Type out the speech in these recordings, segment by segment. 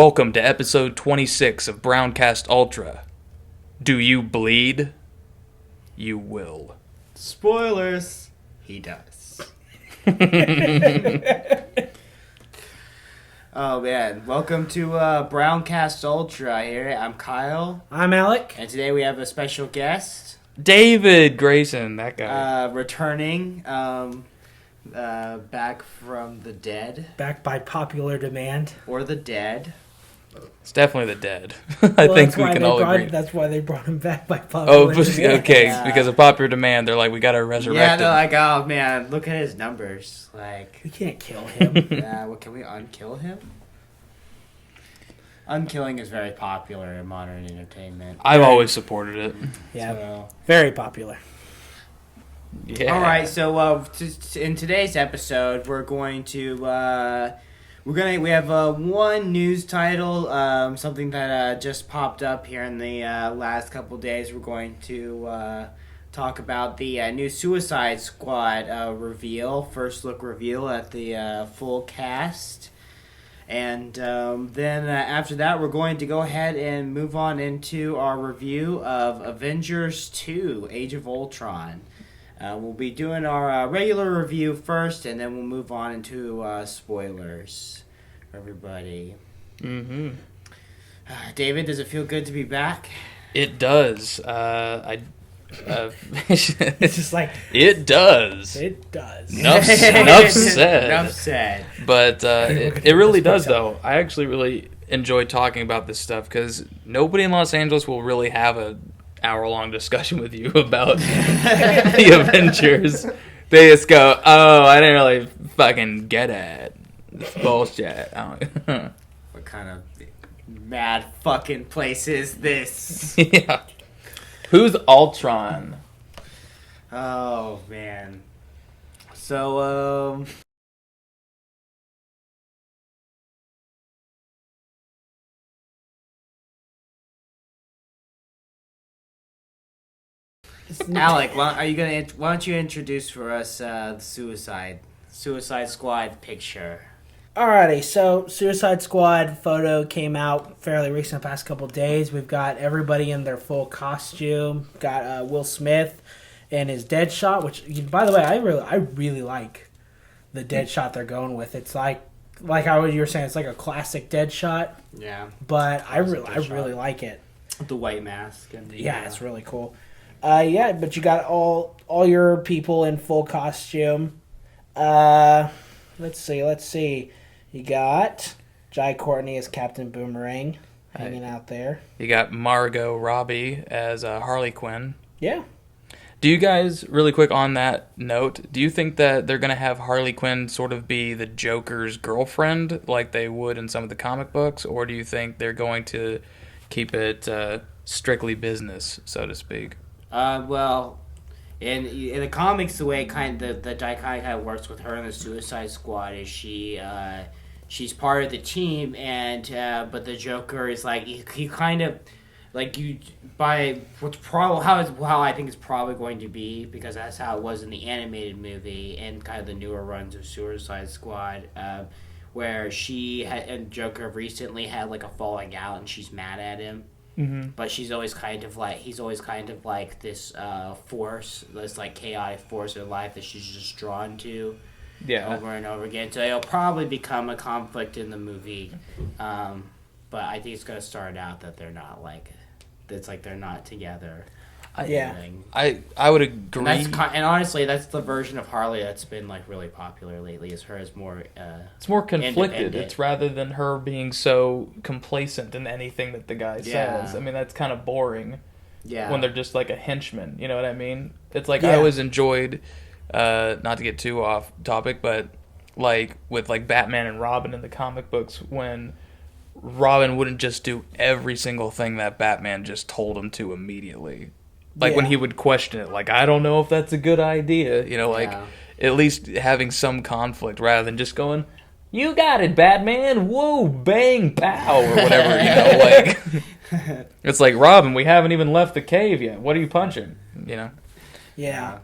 Welcome to episode 26 of BrownCast Ultra. Do you bleed? You will. Spoilers. He does. Oh man, welcome to BrownCast Ultra here. I'm Kyle. I'm Alec. And today we have a special guest. David Grayson, that guy. Returning back from the dead. Back by popular demand. Or the dead. It's definitely the dead. I think we can all agree. That's why they brought him back by popular demand. Okay, Yeah. because of popular demand, they're like, we gotta resurrect Yeah, him. they're like, oh man, look at his numbers. Like, We can't kill him. yeah, what, can we unkill him? Unkilling is very popular in modern entertainment. I've always supported it. Yeah, So, very popular. Yeah. all right, so in today's episode, we're going to we have one news title, something that just popped up here in the last couple days. We're going to talk about the new Suicide Squad first look reveal at the full cast. And then after that, we're going to go ahead and move on into our review of Avengers 2, Age of Ultron. We'll be doing our regular review first, and then we'll move on into spoilers for everybody. Mm-hmm. David, does it feel good to be back? It does. It's just like, It does. it does. Enough said. Enough said. But it really does, though. I actually really enjoy talking about this stuff because nobody in Los Angeles will really have an hour-long discussion with you about the Avengers. They just go, oh, I didn't really fucking get it. It's bullshit. What kind of mad fucking place is this? Yeah. Who's Ultron? Oh, man. So, Alec, why don't you introduce for us the Suicide Squad picture? Alrighty, so Suicide Squad photo came out fairly recent, the past couple days. We've got everybody in their full costume. Got Will Smith and his Deadshot, which, by the way, I really like the Deadshot they're going with. It's like how you were saying, it's like a classic Deadshot, Yeah, but I Deadshot. really like it. the white mask and the, Yeah, it's really cool. Yeah, but you got all your people in full costume. Let's see. You got Jai Courtney as Captain Boomerang hanging out there. You got Margot Robbie as Harley Quinn. Yeah. Do you guys, really quick on that note, do you think that they're going to have Harley Quinn sort of be the Joker's girlfriend like they would in some of the comic books? Or do you think they're going to keep it strictly business, so to speak? Well, in the comics, the way the dichotomy kind of works with her and the Suicide Squad is she's part of the team, and but the Joker is like he kind of like you by what's probably how I think it's probably going to be, because that's how it was in the animated movie and kind of the newer runs of Suicide Squad, where she and Joker recently had like a falling out and she's mad at him. Mm-hmm. But he's always kind of like this force, this like chaotic force in life that she's just drawn to, over and over again. So it'll probably become a conflict in the movie, but I think it's gonna start out that they're not they're not together. I would agree. And honestly, that's the version of Harley that's been like really popular lately. Is her as more. It's more conflicted. It's rather than her being so complacent in anything that the guy says. I mean, that's kind of boring. Yeah. When they're just like a henchman, you know what I mean? It's like I always enjoyed, not to get too off topic, but like with like Batman and Robin in the comic books, when Robin wouldn't just do every single thing that Batman just told him to immediately. Like when he would question it, like, I don't know if that's a good idea, at least having some conflict rather than just going, you got it, Batman, whoa, bang, pow, or whatever, It's like, Robin, we haven't even left the cave yet. What are you punching, Yeah.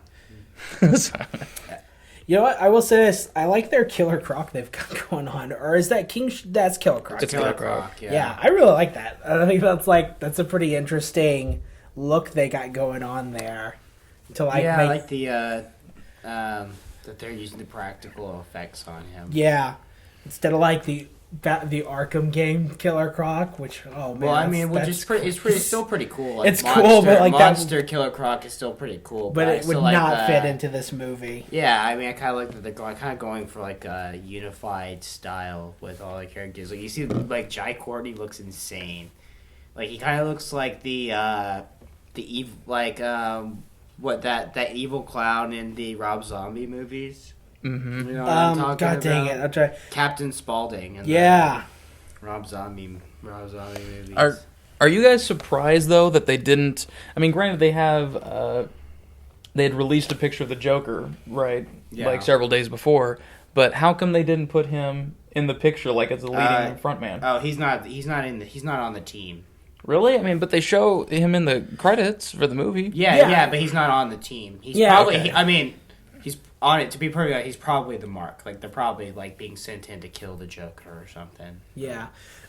You know what? I will say this. I like their Killer Croc they've got going on. Or is that That's Killer Croc. It's Killer Croc. Yeah, I really like that. I think that's a pretty interesting look they got going on there. I like the that they're using the practical effects on him. Yeah, instead of like the Arkham game Killer Croc, which it's still pretty cool. Like, it's cool, but like Monster Killer Croc is still pretty cool, but it would not fit into this movie. Yeah, I mean, I kind of like that they're going for like a unified style with all the characters. Like you see, like Jai Courtney looks insane. Like he kind of looks like the evil that evil clown in the Rob Zombie movies. Mm-hmm. You know what I'm talking God dang about? it! I'll try. Captain Spaulding. And Yeah. Rob Zombie movies. Are you guys surprised though that they didn't? I mean, granted they have they had released a picture of the Joker, right? Yeah. Like several days before, but how come they didn't put him in the picture like as the leading front man? Oh, he's not on the team. Really? I mean, but they show him in the credits for the movie. Yeah, but he's not on the team. He's probably. Okay. He's on it. To be perfectly honest, he's probably the mark. Like they're probably like being sent in to kill the Joker or something. Yeah,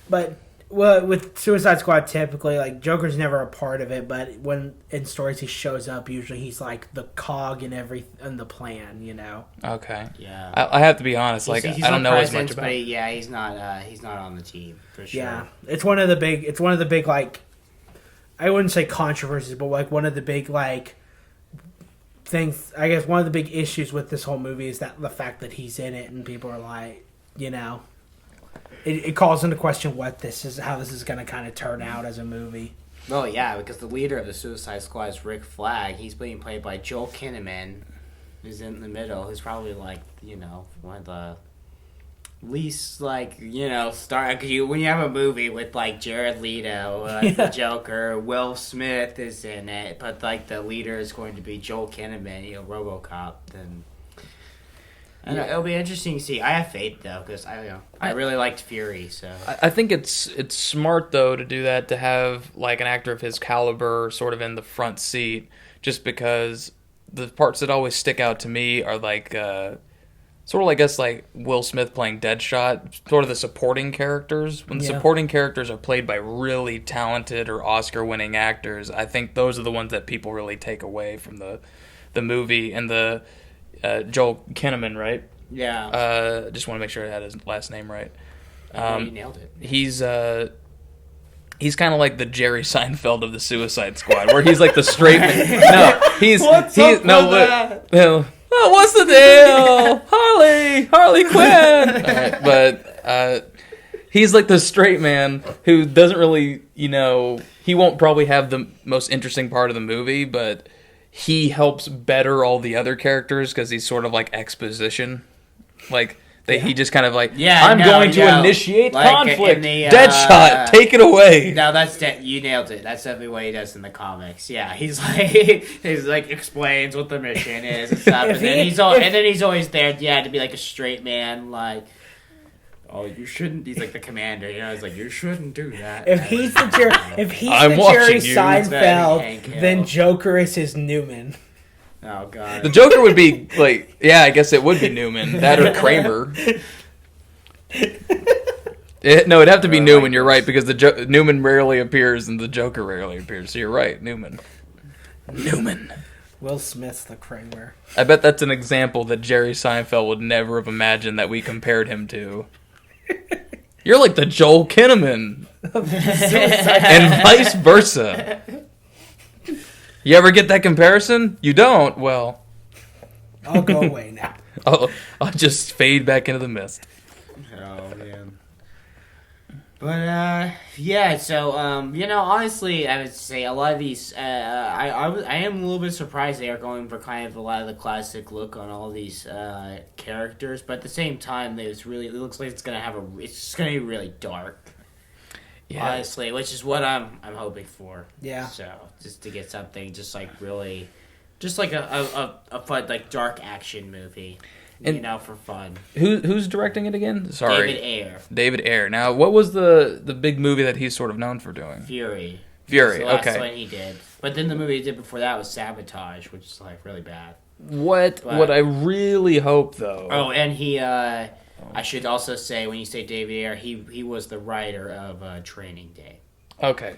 but with Suicide Squad, typically like Joker's never a part of it. But when in stories he shows up, usually he's like the cog in the plan. You know. Okay. Yeah. I have to be honest. Like he's I don't know as much about. But he's not on the team for sure. Yeah, it's one of the big like, I wouldn't say controversies, but like one of the big like things. I guess one of the big issues with this whole movie is that the fact that he's in it, and people are like, you know, it calls into question how this is going to kind of turn out as a movie. Well, yeah, because the leader of the Suicide Squad is Rick Flag. He's being played by Joel Kinnaman, who's in the middle. Who's probably like, you know, one of the least like, you know, when you have a movie with like Jared Leto, the Joker, Will Smith is in it, but like the leader is going to be Joel Kinnaman, you know, RoboCop. Then it'll be interesting to see. I have faith though, because I really liked Fury. So I think it's smart though to do that, to have like an actor of his caliber sort of in the front seat, just because the parts that always stick out to me are like sort of, I guess, like Will Smith playing Deadshot, sort of the supporting characters. When the supporting characters are played by really talented or Oscar-winning actors, I think those are the ones that people really take away from the movie. And the Joel Kinnaman, right? Yeah. Just want to make sure I had his last name right. You nailed it. He's kind of like the Jerry Seinfeld of the Suicide Squad, where he's like the straight man. Oh, what's the deal? Harley Quinn. Right, but he's like the straight man who doesn't really, you know, he won't probably have the most interesting part of the movie, but he helps better all the other characters because he's sort of like exposition. Like, he just kind of like, I'm going to initiate like conflict. Deadshot, take it away. No, you nailed it. That's definitely what he does in the comics. Yeah, he's like explains what the mission is and stuff, and then he's always there, to be like a straight man, like, oh, you shouldn't. He's like the commander, you know. He's like, you shouldn't do that. If he's the Jerry Seinfeld, then Joker is his Newman. Oh, God. The Joker would be, like, I guess it would be Newman. That or Kramer. It'd have to be Newman, you're right, because Newman rarely appears and the Joker rarely appears. So you're right, Newman. Will Smith's the Kramer. I bet that's an example that Jerry Seinfeld would never have imagined that we compared him to. You're like the Joel Kinnaman. And vice versa. You ever get that comparison? You don't? Well, I'll go away now. I'll just fade back into the mist. Oh, man. But, so, you know, honestly, I would say a lot of these, I am a little bit surprised they are going for kind of a lot of the classic look on all these characters, but at the same time, it looks like it's going to be really dark. Yeah. Honestly, which is what I'm hoping for. Yeah. So just to get something just like really, just like a fun like dark action movie, you know, for fun. Who's directing it again? Sorry, David Ayer. Now, what was the big movie that he's sort of known for doing? Fury. Okay. That's the last one he did. But then the movie he did before that was Sabotage, which is like really bad. What I really hope, though... Oh, and he... I should also say, when you say David Ayer, he was the writer of Training Day. Okay.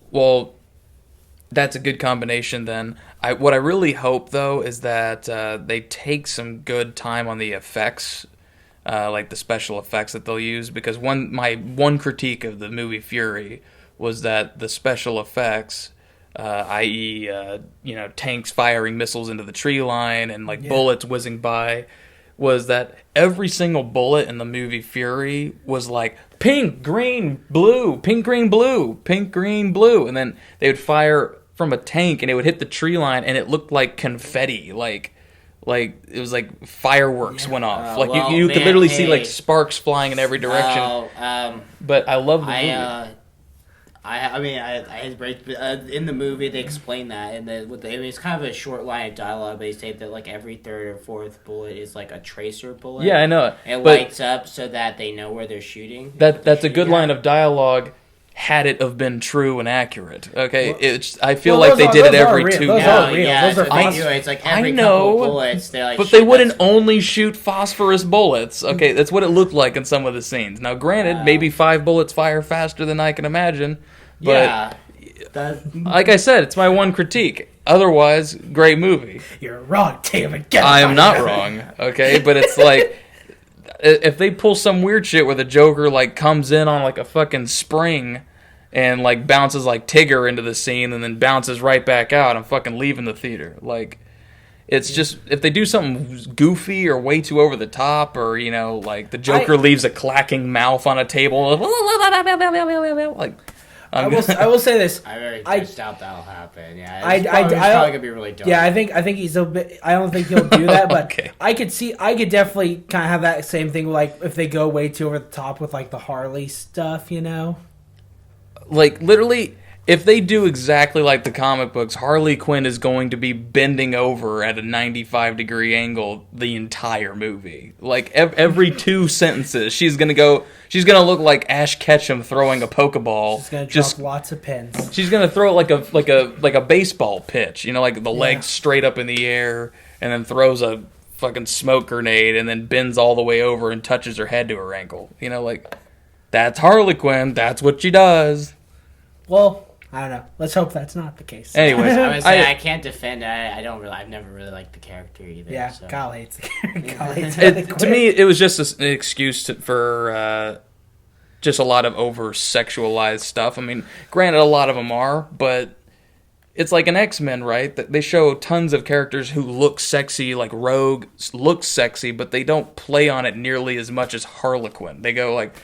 Well, that's a good combination then. What I really hope, though, is that they take some good time on the effects, like the special effects that they'll use, because my one critique of the movie Fury was that the special effects, i.e., tanks firing missiles into the tree line and bullets whizzing by, was that every single bullet in the movie Fury was like pink, green, blue, pink, green, blue, pink, green, blue, and then they would fire from a tank and it would hit the tree line and it looked like confetti, like it was like fireworks went off. You could literally see like sparks flying in every direction. But I love the movie. In the movie they explain that, and it's kind of a short line of dialogue. They say that like every third or fourth bullet is like a tracer bullet. Yeah, I know. It lights up so that they know where they're shooting. That's a good line of dialogue. Had it have been true and accurate, okay? I feel like they did it every 2 Those are real. Those are phosphorus. It's like every couple bullets, they like. But they wouldn't only shoot phosphorus bullets. Okay, that's what it looked like in some of the scenes. Now, granted, maybe 5 bullets fire faster than I can imagine. But like I said, it's my one critique. Otherwise, great movie. You're wrong, David. I am not wrong, okay? But it's like, if they pull some weird shit where the Joker like comes in on like a fucking spring and like bounces like Tigger into the scene and then bounces right back out, I'm fucking leaving the theater. Like, it's just, if they do something goofy or way too over the top, or like the Joker leaves a clacking mouth on a table, like. I will say this. I just doubt that'll happen. Yeah, it's probably gonna be really dumb. Yeah, I think he's a bit. I don't think he'll do that, but okay. I could definitely kind of have that same thing. Like if they go way too over the top with like the Harley stuff, Like literally, if they do exactly like the comic books, Harley Quinn is going to be bending over at a 95-degree angle the entire movie. Like every 2 sentences, she's gonna look like Ash Ketchum throwing a Pokeball. She's gonna drop lots of pins. She's gonna throw it like a baseball pitch, like the legs straight up in the air, and then throws a fucking smoke grenade, and then bends all the way over and touches her head to her ankle. Like that's Harley Quinn. That's what she does. Well, I don't know. Let's hope that's not the case. Anyways, I can't defend. I've never really liked the character either. Yeah, so. Kyle hates the character. Kyle hates to me, it was just an excuse for just a lot of over-sexualized stuff. I mean, granted, a lot of them are, but it's like an X-Men, right? They show tons of characters who look sexy, like Rogue looks sexy, but they don't play on it nearly as much as Harlequin. They go like,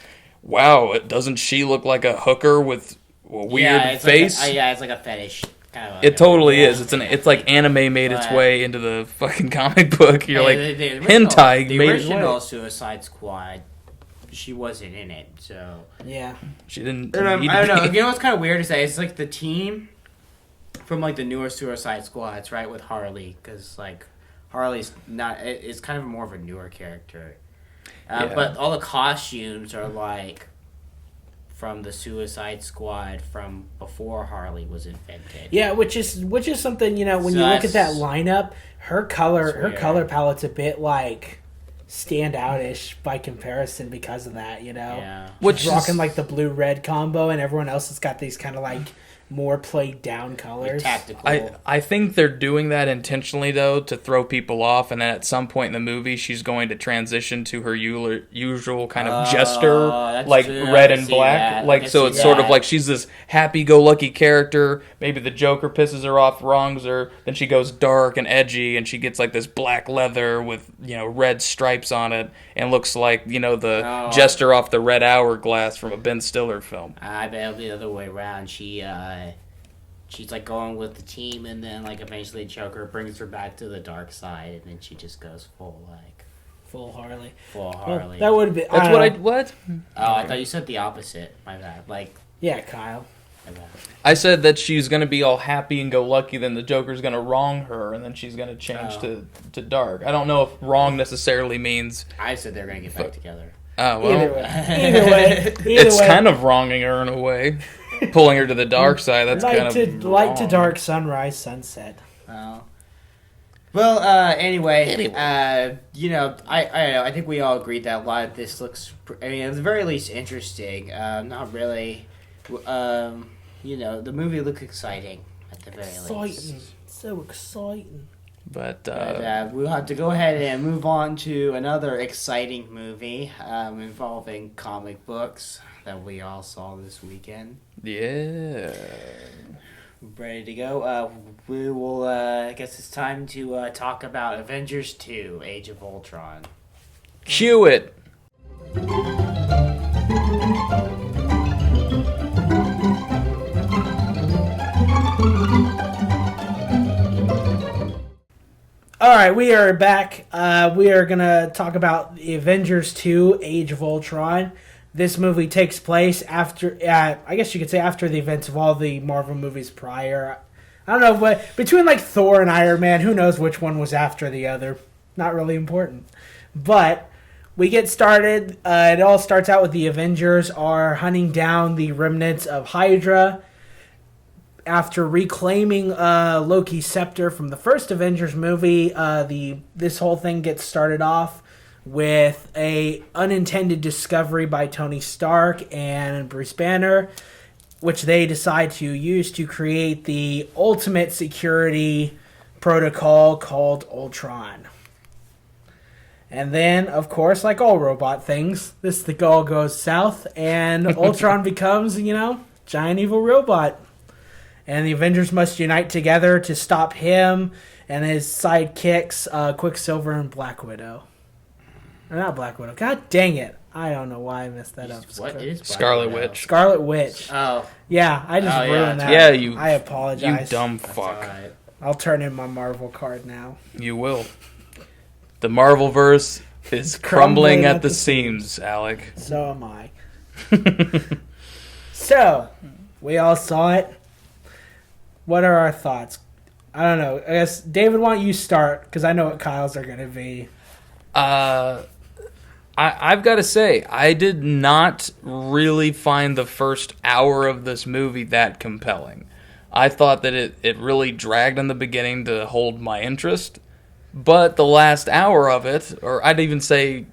wow, doesn't she look like a hooker with a weird face? It's like a fetish. Kind of it totally is. It's like anime made its way into the fucking comic book. You're like, hentai the made original its way. Suicide Squad, she wasn't in it, so yeah, she didn't. I don't know. You know what's kind of weird to say? It's like the team from like the newer Suicide Squads, right? With Harley, because like Harley's not. It's kind of more of a newer character, but all the costumes are like from the Suicide Squad from before Harley was invented. Yeah, which is something, when you look at that lineup, her color palette's a bit like standout-ish by comparison because of that, Yeah. She's rocking like the blue-red combo, and everyone else has got these kind of like more played down colors. Tactical. I think they're doing that intentionally, though, to throw people off, and then at some point in the movie, she's going to transition to her usual kind of jester, like red and black. Like, so it's sort of like she's this happy-go-lucky character. Maybe the Joker pisses her off, wrongs her, then she goes dark and edgy, and she gets like this black leather with, red stripes on it, and looks like, the jester off the Red Hourglass from a Ben Stiller film. I bet it'll be the other way around. She's like going with the team, and then like eventually Joker brings her back to the dark side, and then she just goes full Harley. Harley. That would be. That's what? Oh, I thought you said the opposite. My bad. Yeah, Kyle. My bad. I said that she's gonna be all happy and go lucky, then the Joker's gonna wrong her, and then she's gonna change to dark. I don't know if wrong necessarily means. I said they're gonna get back together. Oh well. Either way. It's kind of wronging her in a way. Pulling her to the dark side, that's kind of light to dark, sunrise, sunset. Well, Well, anyway, I think we all agreed that a lot of this looks, at the very least, interesting. Not really, the movie looks exciting at the very least. So exciting. But we'll have to go ahead and move on to another exciting movie involving comic books that we all saw this weekend. Yeah. Ready to go? We will, I guess it's time to talk about Avengers 2, Age of Ultron. Cue it! Alright, we are back. We are going to talk about the Avengers 2, Age of Ultron. This movie takes place after, I guess you could say after the events of all the Marvel movies prior. I don't know, but between like Thor and Iron Man, who knows which one was after the other. Not really important. But we get started. It all starts out with the Avengers are hunting down the remnants of Hydra. After reclaiming Loki's scepter from the first Avengers movie, this whole thing gets started off with a unintended discovery by Tony Stark and Bruce Banner, which they decide to use to create the ultimate security protocol called Ultron. And then, of course, like all robot things, this all goes south, and Ultron becomes, giant evil robot. And the Avengers must unite together to stop him and his sidekicks, Quicksilver and Black Widow. Or not Black Widow. God dang it. I don't know why I messed that up. What is Scarlet Witch. Scarlet Witch. Oh. Yeah, I just ruined that. Yeah, you. I apologize. You dumb fuck. Right. I'll turn in my Marvel card now. You will. The Marvelverse is crumbling at the seams, Alec. So am I. So, we all saw it. What are our thoughts? I don't know. I guess, David, why don't you start? Because I know what Kyle's are going to be. I've got to say, I did not really find the first hour of this movie that compelling. I thought that it really dragged in the beginning to hold my interest, but the last hour of it, or I'd even say,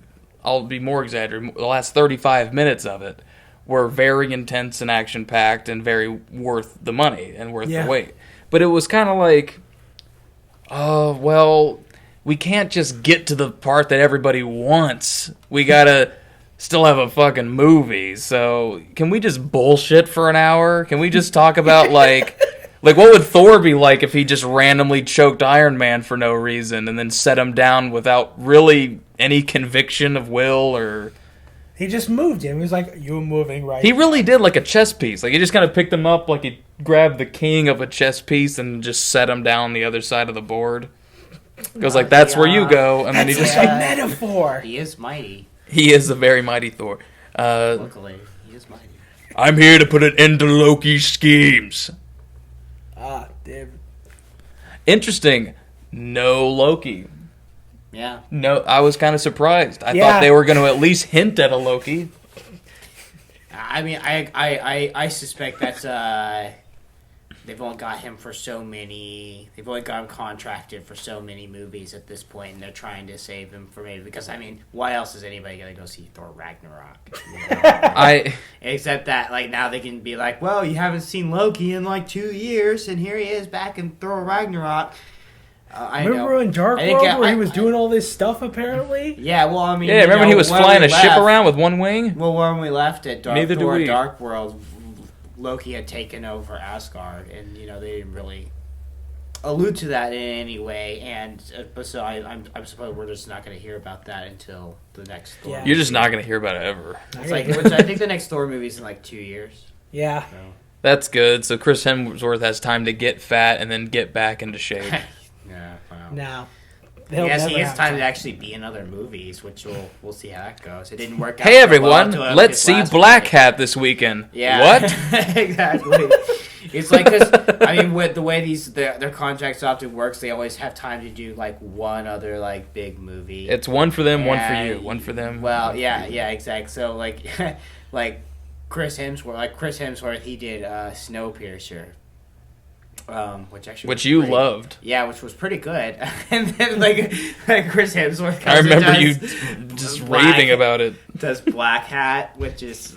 I'll be more exaggerating, the last 35 minutes of it were very intense and action-packed and very worth the money and worth the wait. But it was kind of like, oh, well, we can't just get to the part that everybody wants. We gotta still have a fucking movie. So can we just bullshit for an hour? Can we just talk about like what would Thor be like if he just randomly choked Iron Man for no reason and then set him down without really any conviction of will or... He just moved him. He was like, you're moving right. He really did like a chess piece. Like he just kind of picked him up like he grabbed the king of a chess piece and just set him down the other side of the board. Goes like, that's where you go, and then he just... That's a metaphor. He is mighty. He is a very mighty Thor. Luckily, he is mighty. I'm here to put an end to Loki's schemes. David. Interesting. No Loki. Yeah. No, I was kind of surprised. I thought they were going to at least hint at a Loki. I mean, I suspect that's they've only got him for so many. They've only got him contracted for so many movies at this point, and they're trying to save him for maybe because I mean, why else is anybody gonna go see Thor Ragnarok? Except that like now they can be like, well, you haven't seen Loki in like 2 years, and here he is back in Thor Ragnarok. Remember in Dark World where he was doing all this stuff apparently? Yeah, well, I mean, remember he was flying a ship around with one wing? Well, when we left at Dark World, Loki had taken over Asgard, and they didn't really allude to that in any way. And so I'm suppose we're just not going to hear about that until the next Thor. Yeah. You're just not going to hear about it ever. It's like which I think the next Thor movie is in like 2 years. Yeah, so. That's good. So Chris Hemsworth has time to get fat and then get back into shape. Yeah, wow. No. Yes, he has time to actually be in other movies, which we'll see how that goes. It didn't work out. Hey everyone, let's see Black Hat this weekend. Yeah, what? Exactly. It's like because I mean, with the way their contracts often works, they always have time to do like one other like big movie. It's one for them, one for you, one for them. Well, yeah, exactly. So like, like Chris Hemsworth, he did Snowpiercer. which you loved. Yeah, which was pretty good. And then like Chris Hemsworth. I remember you just raving about it. Does Black Hat, which is.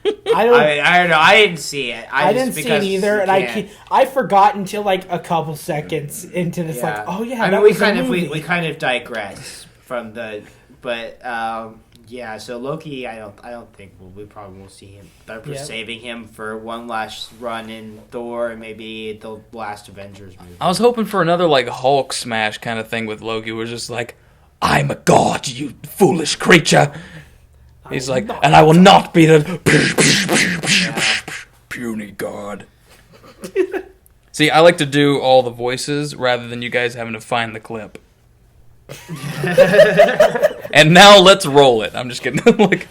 I don't know. I didn't see it. I didn't see it either, and I forgot until like a couple seconds into this. Yeah. Like, oh yeah, I mean, we kind of digress from the, but yeah. So Loki, I don't think we probably won't see him. They're saving him for one last run in Thor and maybe the last Avengers movie. I was hoping for another like Hulk smash kind of thing with Loki, where it's just like, I'm a god, you foolish creature. He's like, and I will not be the puny god. See, I like to do all the voices rather than you guys having to find the clip. And now let's roll it. I'm just kidding. Like,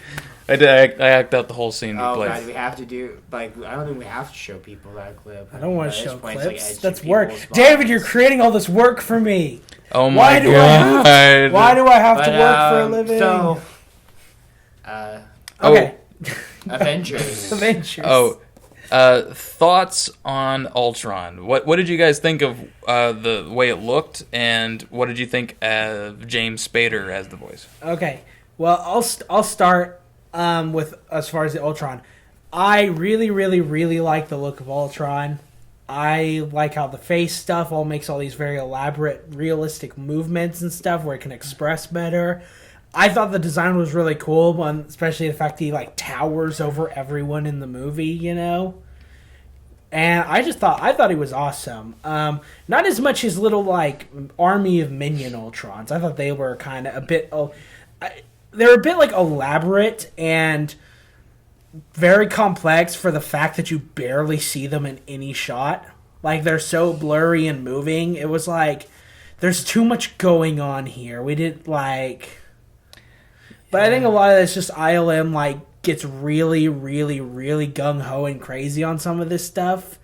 I act out the whole scene. Oh god, we have to do I don't think we have to show people that clip. I don't want to show clips. Like, that's work. David, you're creating all this work for me. Oh my god! Why do I have to work for a living? So. Okay. Avengers. Thoughts on Ultron? What did you guys think of the way it looked, and what did you think of James Spader as the voice? Okay, well I'll start with as far as the Ultron. I really like the look of Ultron. I like how the face stuff all makes all these very elaborate, realistic movements and stuff where it can express better. I thought the design was really cool, especially the fact he like towers over everyone in the movie, you know. And I thought he was awesome. Not as much his little like army of minion Ultrons. I thought they were kind of a bit. They were a bit like elaborate and very complex for the fact that you barely see them in any shot. Like they're so blurry and moving. It was like there's too much going on here. We didn't like. But I think a lot of that's just ILM like gets really gung-ho and crazy on some of this stuff.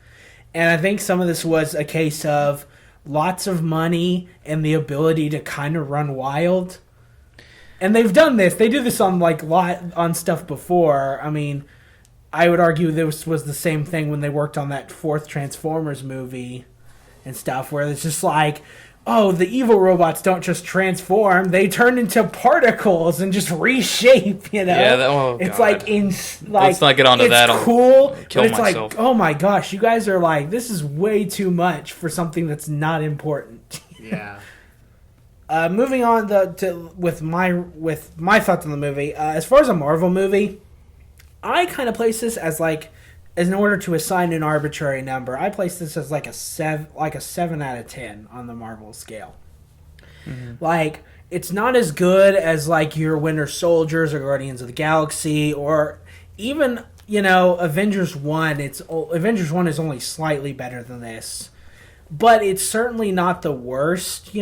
And I think some of this was a case of lots of money and the ability to kind of run wild. And they've done this. They do this on on stuff before. I mean, I would argue this was the same thing when they worked on that fourth Transformers movie and stuff, where it's just like, oh, the evil robots don't just transform; they turn into particles and just reshape. You know, yeah, it's God. Let's not get onto that. It's cool, kill but it's myself. like, oh my gosh, you guys are like, this is way too much for something that's not important. Yeah. Moving on with my thoughts on the movie. As far as a Marvel movie, I kind of place this as in order to assign an arbitrary number, I place this as like a 7 out of 10 on the Marvel scale. Mm-hmm. Like, it's not as good as like your Winter Soldiers or Guardians of the Galaxy or even, Avengers 1. Avengers 1 is only slightly better than this. But it's certainly not the worst,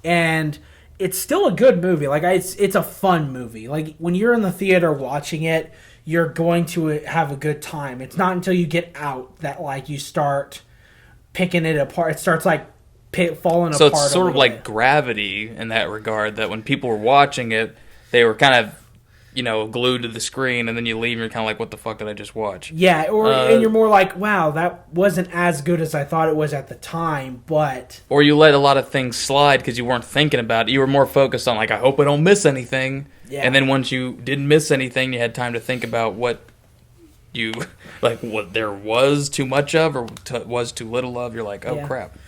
And it's still a good movie. Like, it's a fun movie. Like, when you're in the theater watching it, you're going to have a good time. It's not until you get out that like you start picking it apart. It starts like falling apart. So it's sort of like Gravity in that regard, that when people were watching it, they were kind of, glued to the screen, and then you leave and you're kind of like, what the fuck did I just watch? Yeah, and you're more like, wow, that wasn't as good as I thought it was at the time, but... Or you let a lot of things slide because you weren't thinking about it. You were more focused on, like, I hope I don't miss anything. Yeah. And then once you didn't miss anything, you had time to think about what there was too much of or was too little of. You're like, oh, crap.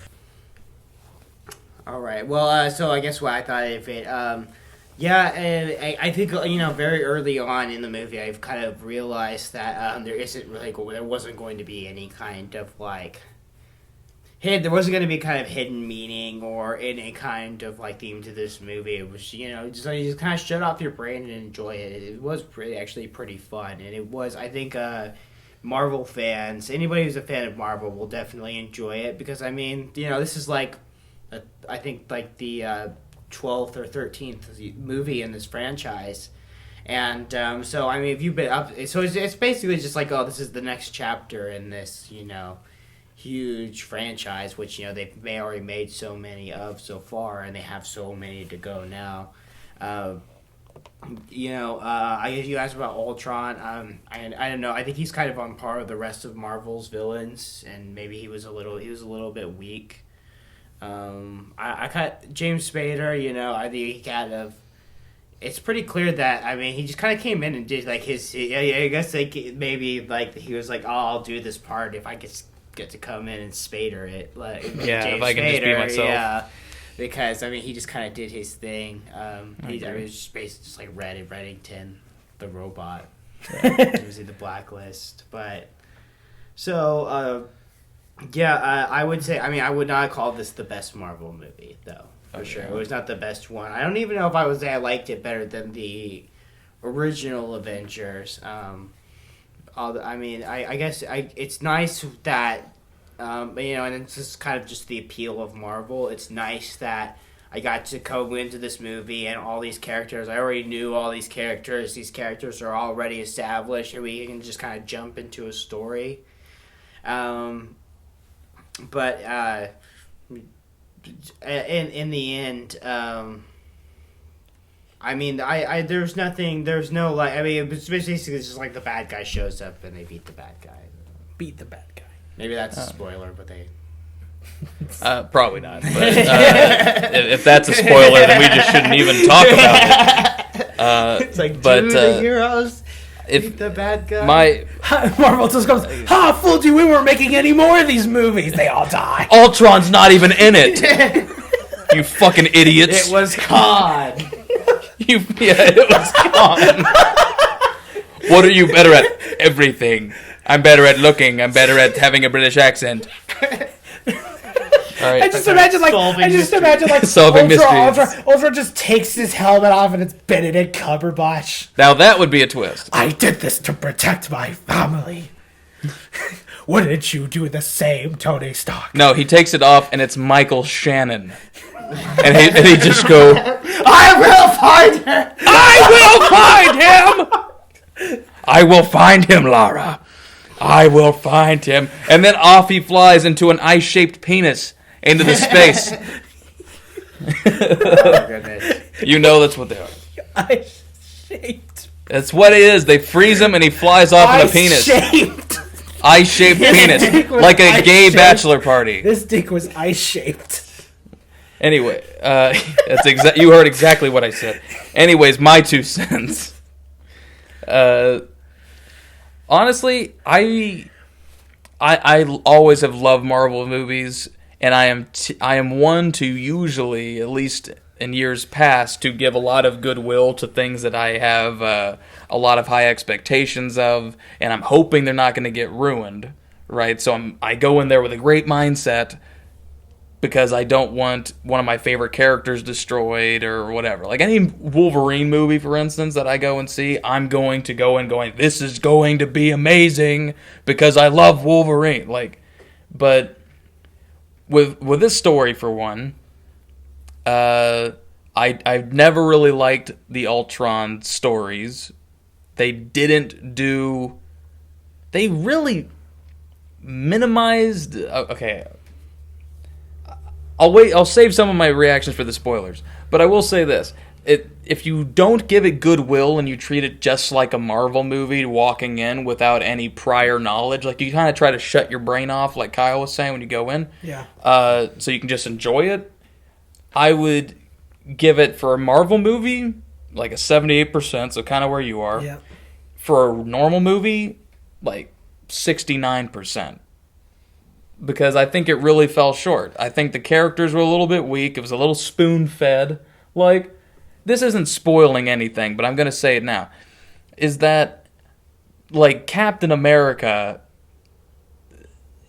All right. Well, so I guess what I thought of it... I think very early on in the movie, I've kind of realized that there wasn't going to be any kind of there wasn't going to be kind of hidden meaning or any kind of theme to this movie. It was you just kind of shut off your brain and enjoy it. It was actually pretty fun, and it was I think Marvel fans, anybody who's a fan of Marvel will definitely enjoy it because this is I think the 12th or 13th movie in this franchise, and if you've been up, so it's basically just like, oh, this is the next chapter in this huge franchise, which they've already made so many of so far, and they have so many to go now. You asked about Ultron. I don't know. I think he's kind of on par with the rest of Marvel's villains, and maybe he was a little bit weak. I cut James Spader. I think he kind of. It's pretty clear that he just kind of came in and did like his. I guess like maybe like he was like, oh, I'll do this part if I get to come in and Spader it. Like James if I can just be myself. Yeah. Because he just kind of did his thing. He was just basically just like Reddington, the robot. He was in the Blacklist, but so I would say I would not call this the best Marvel movie though, for sure. It was not the best one. I don't even know if I would say I liked it better than the original Avengers. I guess it's nice that. And it's just kind of just the appeal of Marvel. It's nice that I got to go into this movie and all these characters. I already knew all these characters. These characters are already established, and we can just kind of jump into a story. In the end, there's nothing. There's no like. It's basically just like the bad guy shows up and they beat the bad guy. Beat the bad guy. Maybe that's a spoiler, but they... Probably not. But if that's a spoiler, then we just shouldn't even talk about it. It's like, the heroes beat the bad guy. Marvel just goes, ha, fooled you, we weren't making any more of these movies. They all die. Ultron's not even in it. You fucking idiots. It was Khan. It was Khan. What are you better at? Everything. I'm better at looking. I'm better at having a British accent. All right. I just imagine solving mysteries. Ultron just takes his helmet off and it's Benedict Cumberbatch. Now that would be a twist. I did this to protect my family. Wouldn't you do the same, Tony Stark? No, he takes it off and it's Michael Shannon. And he just go, I will find her! I will find him! I will find him, Lara. I will find him. And then off he flies into an ice-shaped penis into the space. Oh, goodness. You know that's what they are. Ice-shaped. That's what it is. They freeze him and he flies off in a penis. Ice-shaped. Ice-shaped penis. Like a gay bachelor party. This dick was ice-shaped. Anyway, you heard exactly what I said. Anyways, my 2 cents. Honestly, I always have loved Marvel movies, and I am one to usually, at least in years past, to give a lot of goodwill to things that I have a lot of high expectations of, and I'm hoping they're not going to get ruined, right? So I go in there with a great mindset because I don't want one of my favorite characters destroyed or whatever. Like any Wolverine movie, for instance, that I go and see, I'm going to go in going, this is going to be amazing because I love Wolverine. But with this story, for one, I've never really liked the Ultron stories. They really minimized. Okay. I'll save some of my reactions for the spoilers, but I will say this. If you don't give it goodwill and you treat it just like a Marvel movie walking in without any prior knowledge, like you kind of try to shut your brain off, like Kyle was saying when you go in, so you can just enjoy it, I would give it, for a Marvel movie, like a 78%, so kind of where you are. Yeah. For a normal movie, like 69%. Because I think it really fell short. I think the characters were a little bit weak. It was a little spoon-fed. Like, this isn't spoiling anything, but I'm going to say it now. Is that, like, Captain America,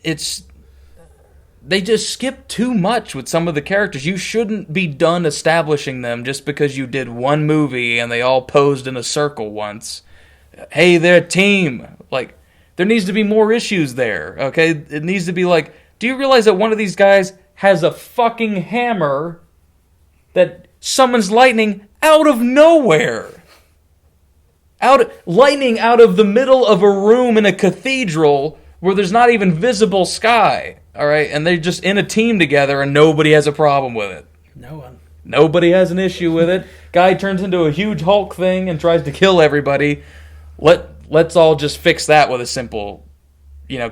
they just skip too much with some of the characters. You shouldn't be done establishing them just because you did one movie and they all posed in a circle once. Hey, they're a team. Like, there needs to be more issues there, okay? It needs to be like, do you realize that one of these guys has a fucking hammer that summons lightning out of nowhere? Lightning out of the middle of a room in a cathedral where there's not even visible sky, all right? And they're just in a team together and nobody has a problem with it. No one. Nobody has an issue with it. Guy turns into a huge Hulk thing and tries to kill everybody. Let's all just fix that with a simple,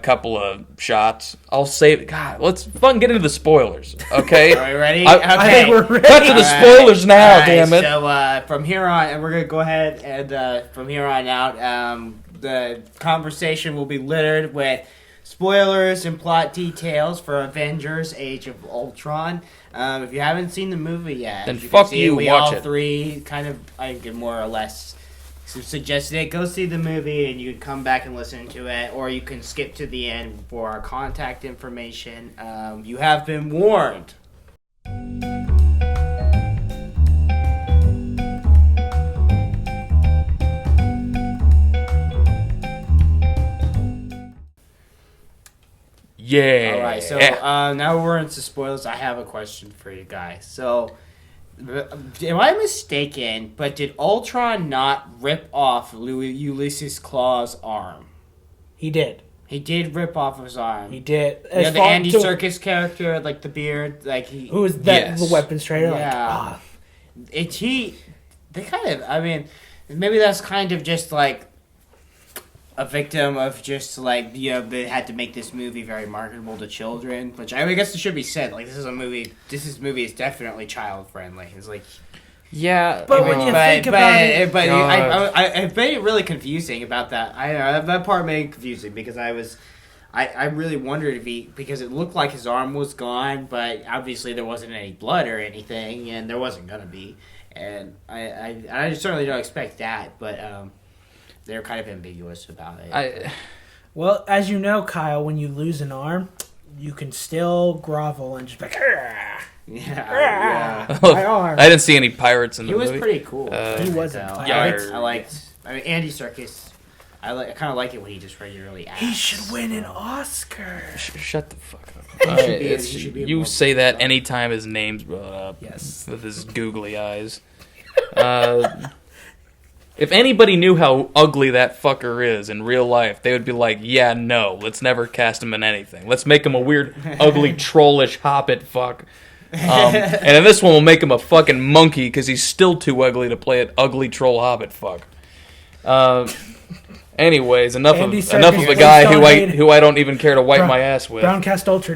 couple of shots. I'll save. God, let's fucking get into the spoilers, okay? Are we ready? Okay. I think we're ready. Cut to the spoilers now, damn it. So from here on, we're going to go ahead and from here on out, the conversation will be littered with spoilers and plot details for Avengers: Age of Ultron. If you haven't seen the movie yet, then fuck you, we watch all it. three kind of, I think, more or less suggested it. Go see the movie and you can come back and listen to it, or you can skip to the end for our contact information. You have been warned. Yeah. All right, so now we're into spoilers. I have a question for you guys. So, am I mistaken, but did Ultron not rip off Ulysses Claw's arm? He did. He did rip off his arm. He did. The Andy Serkis character, like the beard, like he. Who was that? The weapons trader. Yeah. They kind of. I mean, maybe that's kind of just like a victim of just like they had to make this movie very marketable to children, which I guess it should be said. Like this movie is definitely child friendly. It's like. Yeah, but when you think about it, I made it really confusing about that. That part made it confusing because I really wondered because it looked like his arm was gone, but obviously there wasn't any blood or anything, and there wasn't gonna be, and I certainly don't expect that, but they're kind of ambiguous about it. Well, as you know, Kyle, when you lose an arm, you can still grovel and just be like, yeah. My arm. I didn't see any pirates in the movie. He was pretty cool. He wasn't. I mean, Andy Serkis. I kind of like it when he just regularly acts. He should win an Oscar. Shut the fuck up. You say that anytime his name's brought up. Yes. With his googly eyes. If anybody knew how ugly that fucker is in real life, they would be like, yeah, no, let's never cast him in anything. Let's make him a weird, ugly, trollish hobbit fuck. And in this one, we'll make him a fucking monkey because he's still too ugly to play an ugly troll hobbit fuck. Anyways, enough of a guy who I don't even care to wipe my ass with. BrownCast Ultra,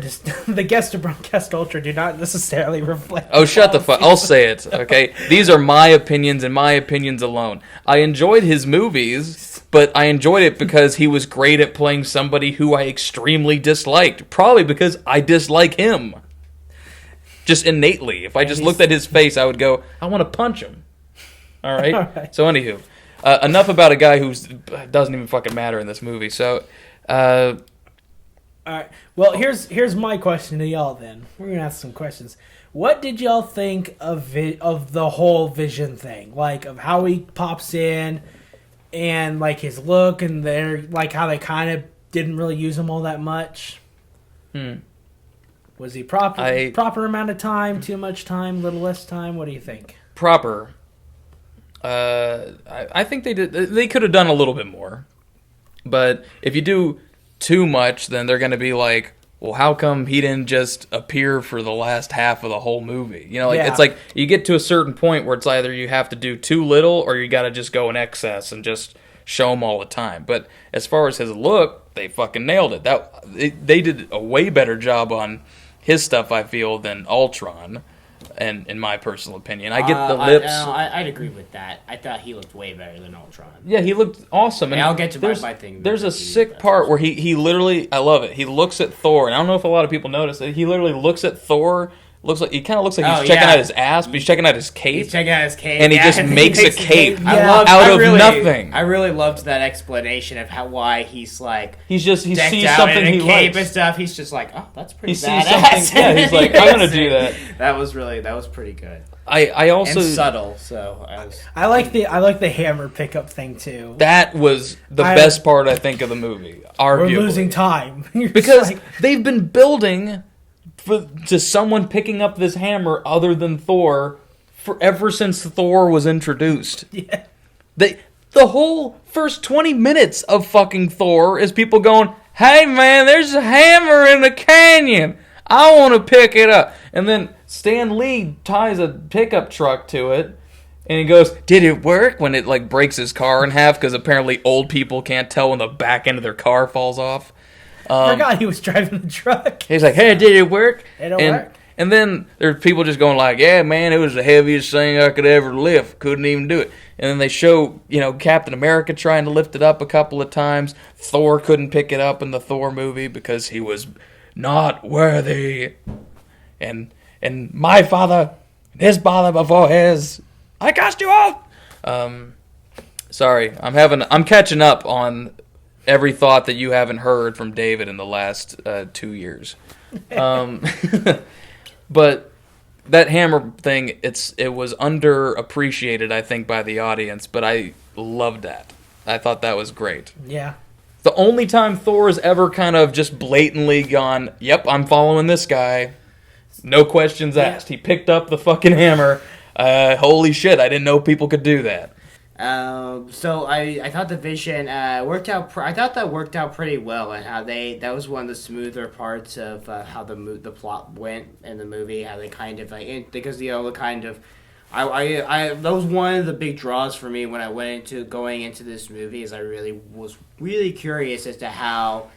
the guests of BrownCast Ultra do not necessarily reflect. Oh, shut the fuck! I'll say it. Okay, these are my opinions and my opinions alone. I enjoyed his movies, but I enjoyed it because he was great at playing somebody who I extremely disliked. Probably because I dislike him. Just innately. If I just looked at his face, I would go, I want to punch him. All right? All right. So, anywho. Enough about a guy who doesn't even fucking matter in this movie. So, all right. Well, here's my question to y'all. Then we're gonna ask some questions. What did y'all think of the whole Vision thing? Like of how he pops in, and like his look, and like how they kind of didn't really use him all that much. Was he proper amount of time? Too much time? Little less time? What do you think? Proper. I think they did. They could have done a little bit more, but if you do too much, then they're going to be like, "Well, how come he didn't just appear for the last half of the whole movie?" It's like you get to a certain point where it's either you have to do too little or you got to just go in excess and just show him all the time. But as far as his look, they fucking nailed it. They did a way better job on his stuff, I feel, than Ultron. And in my personal opinion, I get the lips. I'd agree with that. I thought he looked way better than Ultron. Yeah, he looked awesome. And I'll get to my thing. There's a sick part where he literally, I love it. He looks at Thor, and I don't know if a lot of people notice that he literally looks at Thor. He kind of looks like he's checking out his ass, but he's checking out his cape. He's checking out his cape, and he just makes a cape out of nothing. I really loved that explanation of why he's like he sees out something in he cape likes and stuff. He's just like, oh, that's pretty badass. Sees something. Yeah, he's like, I'm gonna do that. That was pretty good. I also and subtle. So I like the hammer pickup thing too. That was the best part I think of the movie. Arguably. We're losing time because they've been building to someone picking up this hammer other than Thor ever since Thor was introduced. Yeah. The whole first 20 minutes of fucking Thor is people going, "Hey man, there's a hammer in the canyon." I want to pick it up. And then Stan Lee ties a pickup truck to it. And he goes, did it work? When it like breaks his car in half because apparently old people can't tell when the back end of their car falls off. I forgot he was driving the truck. He's like, hey, did it work? It'll work. And then there's people just going like, yeah, man, it was the heaviest thing I could ever lift. Couldn't even do it. And then they show, Captain America trying to lift it up a couple of times. Thor couldn't pick it up in the Thor movie because he was not worthy. And my father, his father before his... I cast you off. Sorry, I'm catching up on every thought that you haven't heard from David in the last 2 years. But that hammer thing, it was underappreciated, I think, by the audience. But I loved that. I thought that was great. Yeah. The only time Thor has ever kind of just blatantly gone, "Yep, I'm following this guy." No questions asked. He picked up the fucking hammer. Holy shit, I didn't know people could do that. So I thought the vision worked out. I thought that worked out pretty well, and how that was one of the smoother parts of how the plot went in the movie. How they kind of because the kind of that was one of the big draws for me when I went into going into this movie. Is I was really curious as to how.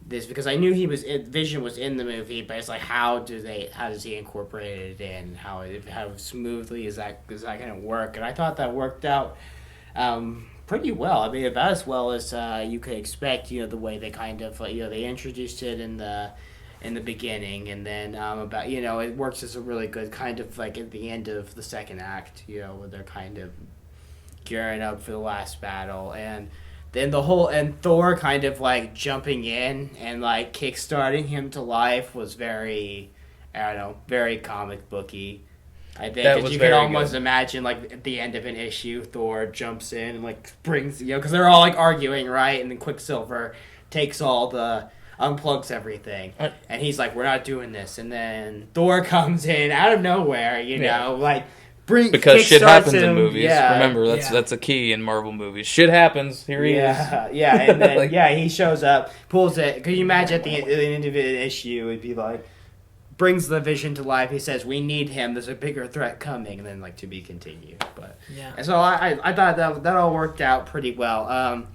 Because I knew Vision was in the movie, but it's like how does he incorporate it in? How smoothly is that going to work? And I thought that worked out pretty well. I mean, about as well as you could expect. The way they kind of they introduced it in the beginning, and then it works as a really good kind of like at the end of the second act. Where they're kind of gearing up for the last battle and. Then Thor kind of like jumping in and like kickstarting him to life was very, very comic booky. I think that you can almost imagine like at the end of an issue, Thor jumps in and like brings because they're all like arguing, right? And then Quicksilver takes unplugs everything, and he's like, "We're not doing this." And then Thor comes in out of nowhere, like. Because shit happens in movies. Yeah. Remember, that's a key in Marvel movies. Shit happens. Here he is. Yeah, and then he shows up, pulls it. Could you imagine at the end of an issue, it'd be like, brings the Vision to life. He says, "We need him. There's a bigger threat coming," and then like to be continued. But and so I thought that all worked out pretty well.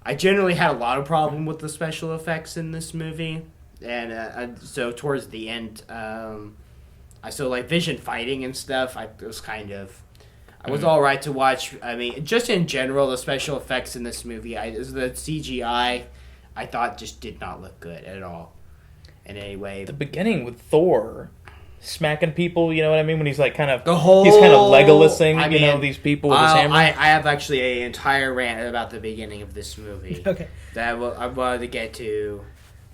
I generally had a lot of problem with the special effects in this movie, and so towards the end. So like Vision fighting and stuff, I was all right to watch. I mean, just in general, the special effects in this movie, the CGI, I thought just did not look good at all. In any way, the beginning with Thor smacking people, you know what I mean? When he's like he's kind of Legolasing, these people with his hammer. I have actually an entire rant about the beginning of this movie. Okay, that I wanted to get to.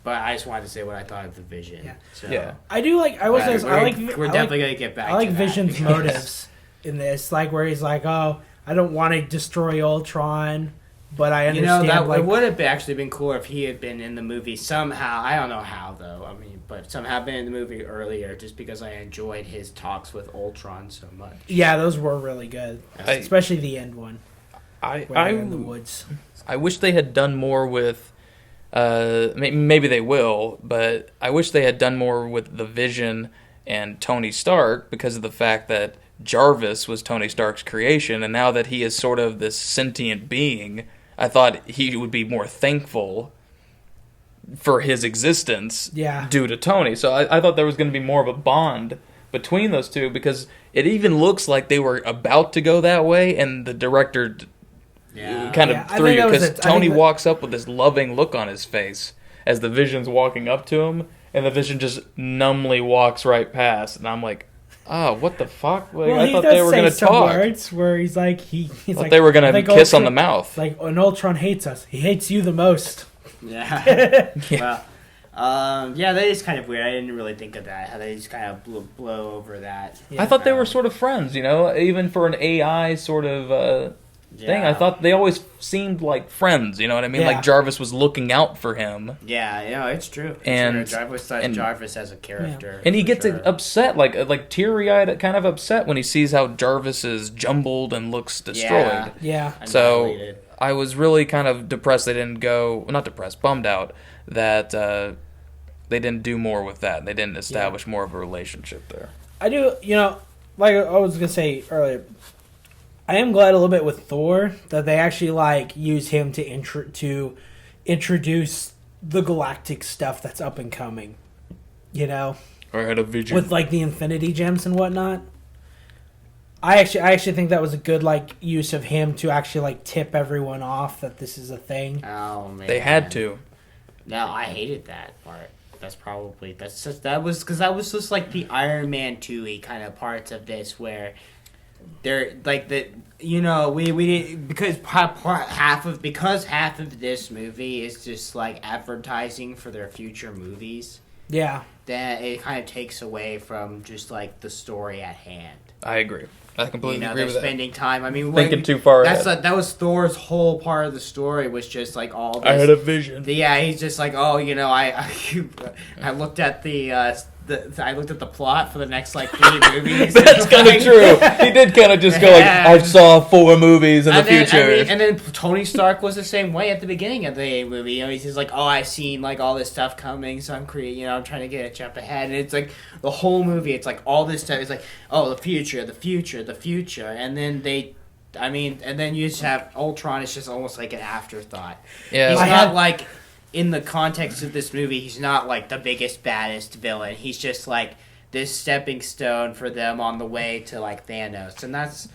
But I just wanted to say what I thought of the Vision. Yeah. So, I do like. We're definitely gonna get back. I like to Vision's motives in this, like where he's like, "Oh, I don't want to destroy Ultron, but I understand." It would have actually been cooler if he had been in the movie somehow. I don't know how though. I mean, but somehow been in the movie earlier, just because I enjoyed his talks with Ultron so much. Yeah, those were really good, especially the end one. In the woods. I wish they had done more with. Maybe they will, but I wish they had done more with the Vision and Tony Stark because of the fact that Jarvis was Tony Stark's creation, and now that he is sort of this sentient being, I thought he would be more thankful for his existence due to Tony. So I thought there was going to be more of a bond between those two because it even looks like they were about to go that way, and the director... threw you because Tony walks up with this loving look on his face as the Vision's walking up to him, and the Vision just numbly walks right past, and I'm like, "Oh, what the fuck?" Like, I thought they were going to talk. Words where he's like, he's like, they were going to kiss on the mouth. Like, and Ultron hates us. He hates you the most. Yeah. Well, that is kind of weird. I didn't really think of that. How they just kind of blow over that. I thought they were sort of friends, even for an AI sort of. Thing. I thought they always seemed like friends, you know what I mean? Like Jarvis was looking out for him. Yeah, it's true. Jarvis as a character. Yeah. And he gets upset, like teary-eyed, kind of upset when he sees how Jarvis is jumbled and looks destroyed. Yeah. So I was really kind of depressed they didn't go, not depressed, bummed out that they didn't do more with that. They didn't establish more of a relationship there. I do, like I was gonna say earlier, I am glad a little bit with Thor that they actually like use him to introduce the galactic stuff that's up and coming. I had a vision with like the Infinity Gems and whatnot. I actually think that was a good like use of him to actually like tip everyone off that this is a thing. Oh man, they had to. No, I hated that part. That was just like the Iron Man 2-y kind of parts of this where they're like we did because half of this movie is just like advertising for their future movies. Yeah, that it kind of takes away from just like the story at hand. I agree. I completely agree with that. They're spending time. I mean, thinking too far ahead. That was Thor's whole part of the story was just like all this. I had a vision. Yeah, he's just like, I looked at I looked at the plot for the next like 3 movies. That's kind of true. He did kind of just go like, I saw 4 movies in the future. And then Tony Stark was the same way at the beginning of the movie. He's just like, I've seen like all this stuff coming, so I'm creating. I'm trying to get a jump ahead. And it's like the whole movie. It's like all this stuff. It's like, the future, and then and then you just have Ultron. It's just almost like an afterthought. Yeah, he's not like. In the context of this movie, he's not like the biggest, baddest villain. He's just like this stepping stone for them on the way to like Thanos, and that's.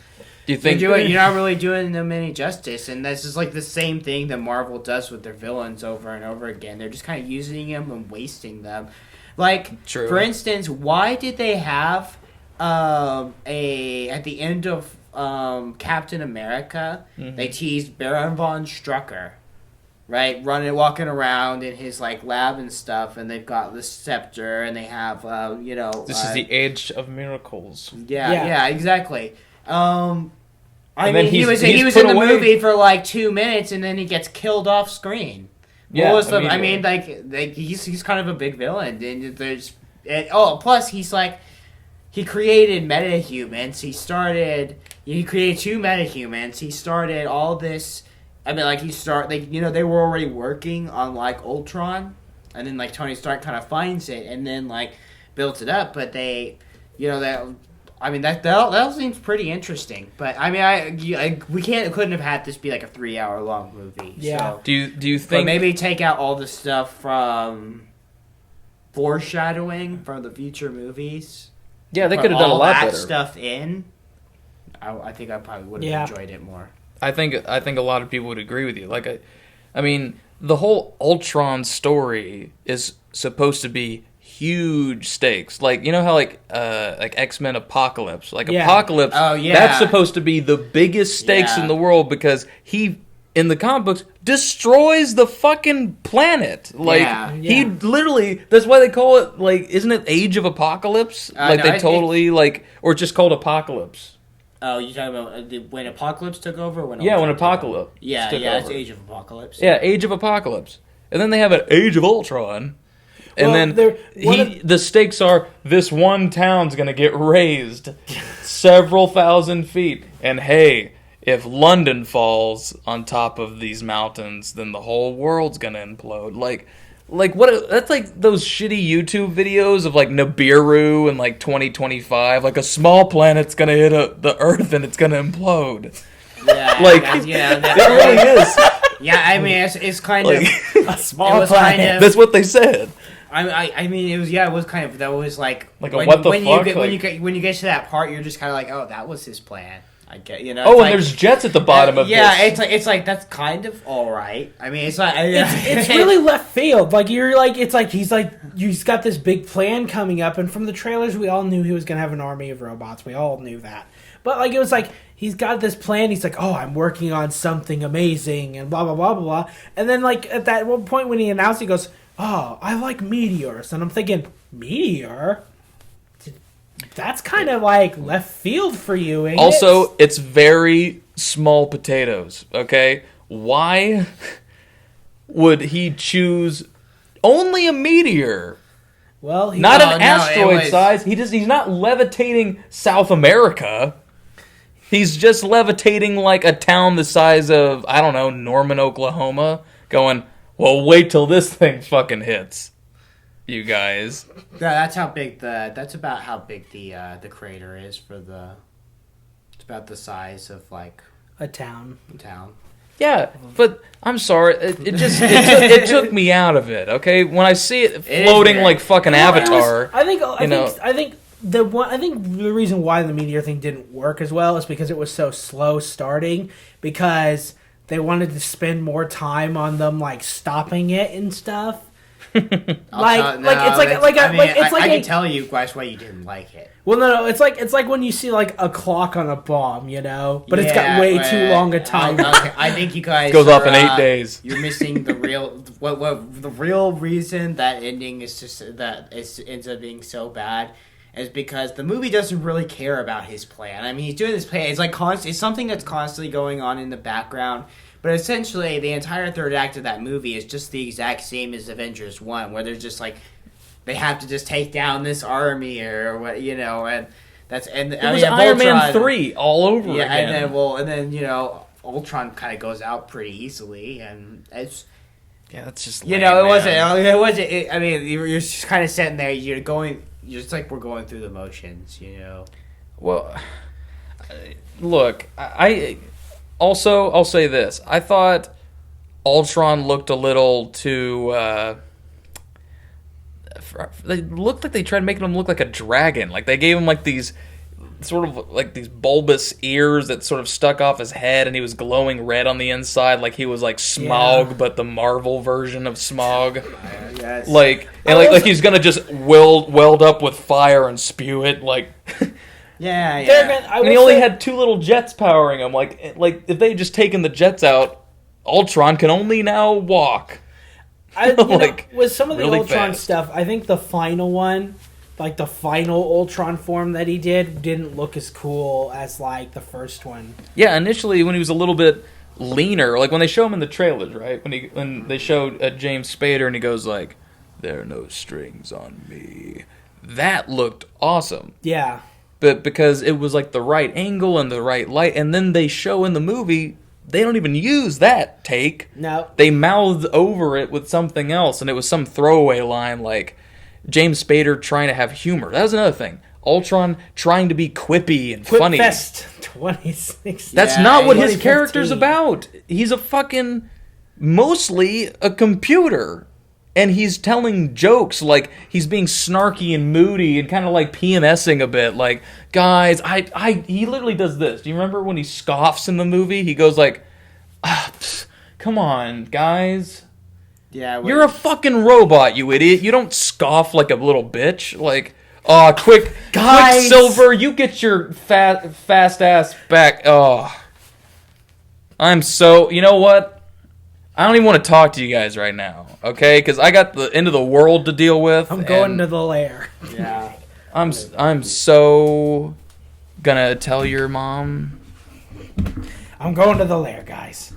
Do you think you're not really doing them any justice? And this is like the same thing that Marvel does with their villains over and over again. They're just kind of using them and wasting them. Like, True. For instance, why did they have at the end of Captain America, they teased Baron von Strucker. Right, walking around in his like lab and stuff, and they've got the scepter, and they have This is the age of miracles. Yeah, exactly. He was he's in the movie for like 2 minutes, and then he gets killed off screen. Yeah, he's kind of a big villain, and plus he's like he created metahumans. He created 2 metahumans. He started all this. I mean, like, they were already working on, like, Ultron, and then, like, Tony Stark kind of finds it, and then, like, builds it up, but that seems pretty interesting, but, I mean, couldn't have had this be, like, a 3-hour-long movie. Yeah. So. Do you think... But maybe take out all the stuff from foreshadowing from the future movies. Yeah, they could have done a lot better. All that stuff in, I think I probably would have enjoyed it more. I think a lot of people would agree with you. Like, I mean, the whole Ultron story is supposed to be huge stakes. Like, you know how like X-Men Apocalypse, Apocalypse. Oh yeah, that's supposed to be the biggest stakes in the world because he in the comic books destroys the fucking planet. Like he literally. That's why they call it like. Isn't it Age of Apocalypse? Or just called Apocalypse. Oh, you talking about when Apocalypse took over? Or when Apocalypse. It's Age of Apocalypse. Yeah, Age of Apocalypse, and then they have an Age of Ultron, and the stakes are this one town's gonna get razed several thousand feet, and hey, if London falls on top of these mountains, then the whole world's gonna implode. Like what? That's like those shitty YouTube videos of like Nibiru and like 2025. Like a small planet's gonna hit the Earth and it's gonna implode. Yeah, it really is. Yeah, I mean it's kind of a small planet. That's what they said. I mean it was kind of that was like a what the fuck? When you get to that part, you're just kind of like, oh, that was his plan. I get, and there's jets at the bottom of this. Yeah, it's like that's kind of all right. I mean, it's like it's really left field. Like he's got this big plan coming up, and from the trailers, we all knew he was gonna have an army of robots. We all knew that. But like it was like he's got this plan. He's like, oh, I'm working on something amazing, and blah blah blah blah blah. And then like at that one point when he announced, he goes, oh, I like meteors, and I'm thinking, meteor. That's kind of like left field for you, ain't it? It's very small potatoes, okay? Why would he choose only a meteor? Well, not an asteroid size. He's not levitating South America. He's just levitating like a town the size of, I don't know, Norman, Oklahoma, going, well, wait till this thing fucking hits. you guys. That's how big that's about how big the crater is for the. It's about the size of like a town. Yeah, but I'm sorry. It took me out of it. Okay, when I see it floating like fucking Avatar, I think the reason why the meteor thing didn't work as well is because it was so slow starting. Because they wanted to spend more time on them like stopping it and stuff. I can tell you guys why you didn't like it. Well, no, it's like when you see like a clock on a bomb, you know, but it's got way too long a time. Okay, I think you guys goes off in 8 days. You're missing the real the real reason that ending is just that it ends up being so bad is because the movie doesn't really care about his plan. I mean, he's doing this plan. It's like it's something that's constantly going on in the background. But essentially, the entire third act of that movie is just the exact same as Avengers 1, where they're just like, they have to just take down this army or what, you know, and that's and it was Iron Man 3 all over again. And then you know, Ultron kind of goes out pretty easily, and it's that's just you know, it wasn't. I mean, you're just kind of sitting there, you're just like we're going through the motions, you know. Well, look, Also, I'll say this. I thought Ultron looked a little too... they looked like they tried making him look like a dragon. Like, they gave him, like, these sort of, like, these bulbous ears that sort of stuck off his head, and he was glowing red on the inside, like he was, like, Smaug, but the Marvel version of Smaug. Yes. Like, and, like he's gonna just weld up with fire and spew it, like... Yeah. And he only had 2 little jets powering him. Like if they had just taken the jets out, Ultron can only now walk. With some of the really Ultron fast stuff, I think the final one, like the final Ultron form that he didn't look as cool as like the first one. Yeah, initially when he was a little bit leaner, like when they show him in the trailers, right? When they showed James Spader and he goes like, "There are no strings on me." That looked awesome. Yeah. But because it was like the right angle and the right light, and then they show in the movie, they don't even use that take. No. They mouthed over it with something else, and it was some throwaway line like James Spader trying to have humor. That was another thing. Ultron trying to be quippy and funny. Quipfest 2016. That's not what his character's about. He's mostly a computer. And he's telling jokes, like, he's being snarky and moody and kind of, like, PMSing a bit. Like, guys, he literally does this. Do you remember when he scoffs in the movie? He goes like, come on, guys. Yeah. You're a fucking robot, you idiot. You don't scoff like a little bitch. Like, Quicksilver, you get your fast ass back. Oh. You know what? I don't even want to talk to you guys right now, okay? Because I got the end of the world to deal with. I'm going to the lair. Yeah. I'm so gonna tell your mom. I'm going to the lair, guys.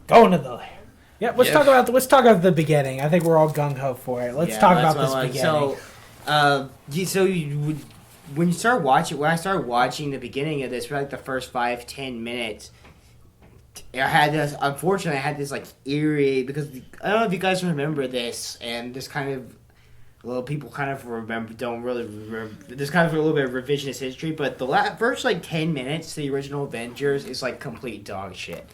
Going to the lair. Yeah, let's talk about the beginning. I think we're all gung ho for it. Let's talk about this beginning. When I started watching the beginning of this, for like the first 5-10 minutes. I had this like eerie, because I don't know if you guys remember this, and this kind of, well, people kind of don't really remember. There's kind of a little bit of revisionist history, but the first like 10 minutes, the original Avengers is like complete dog shit.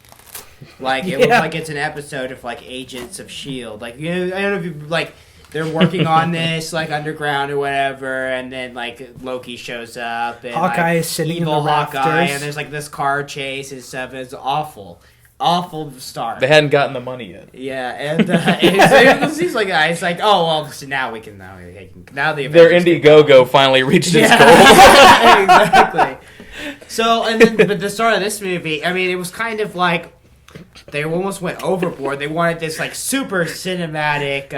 Like it looks like it's an episode of like Agents of S.H.I.E.L.D. Like, you know, I don't know if you like. They're working on this, like, underground or whatever, and then, like, Loki shows up. And, Hawkeye like, is sitting in the Hawkeye, rafters. and there's, like, this car chase and stuff. It's awful. Awful start. They hadn't gotten the money yet. Yeah, and it seems like it's like, oh, well, so now we can, now the Their Indiegogo finally reached its goal. Exactly. So, but the start of this movie, I mean, it was kind of like, they almost went overboard. They wanted this, like, super cinematic,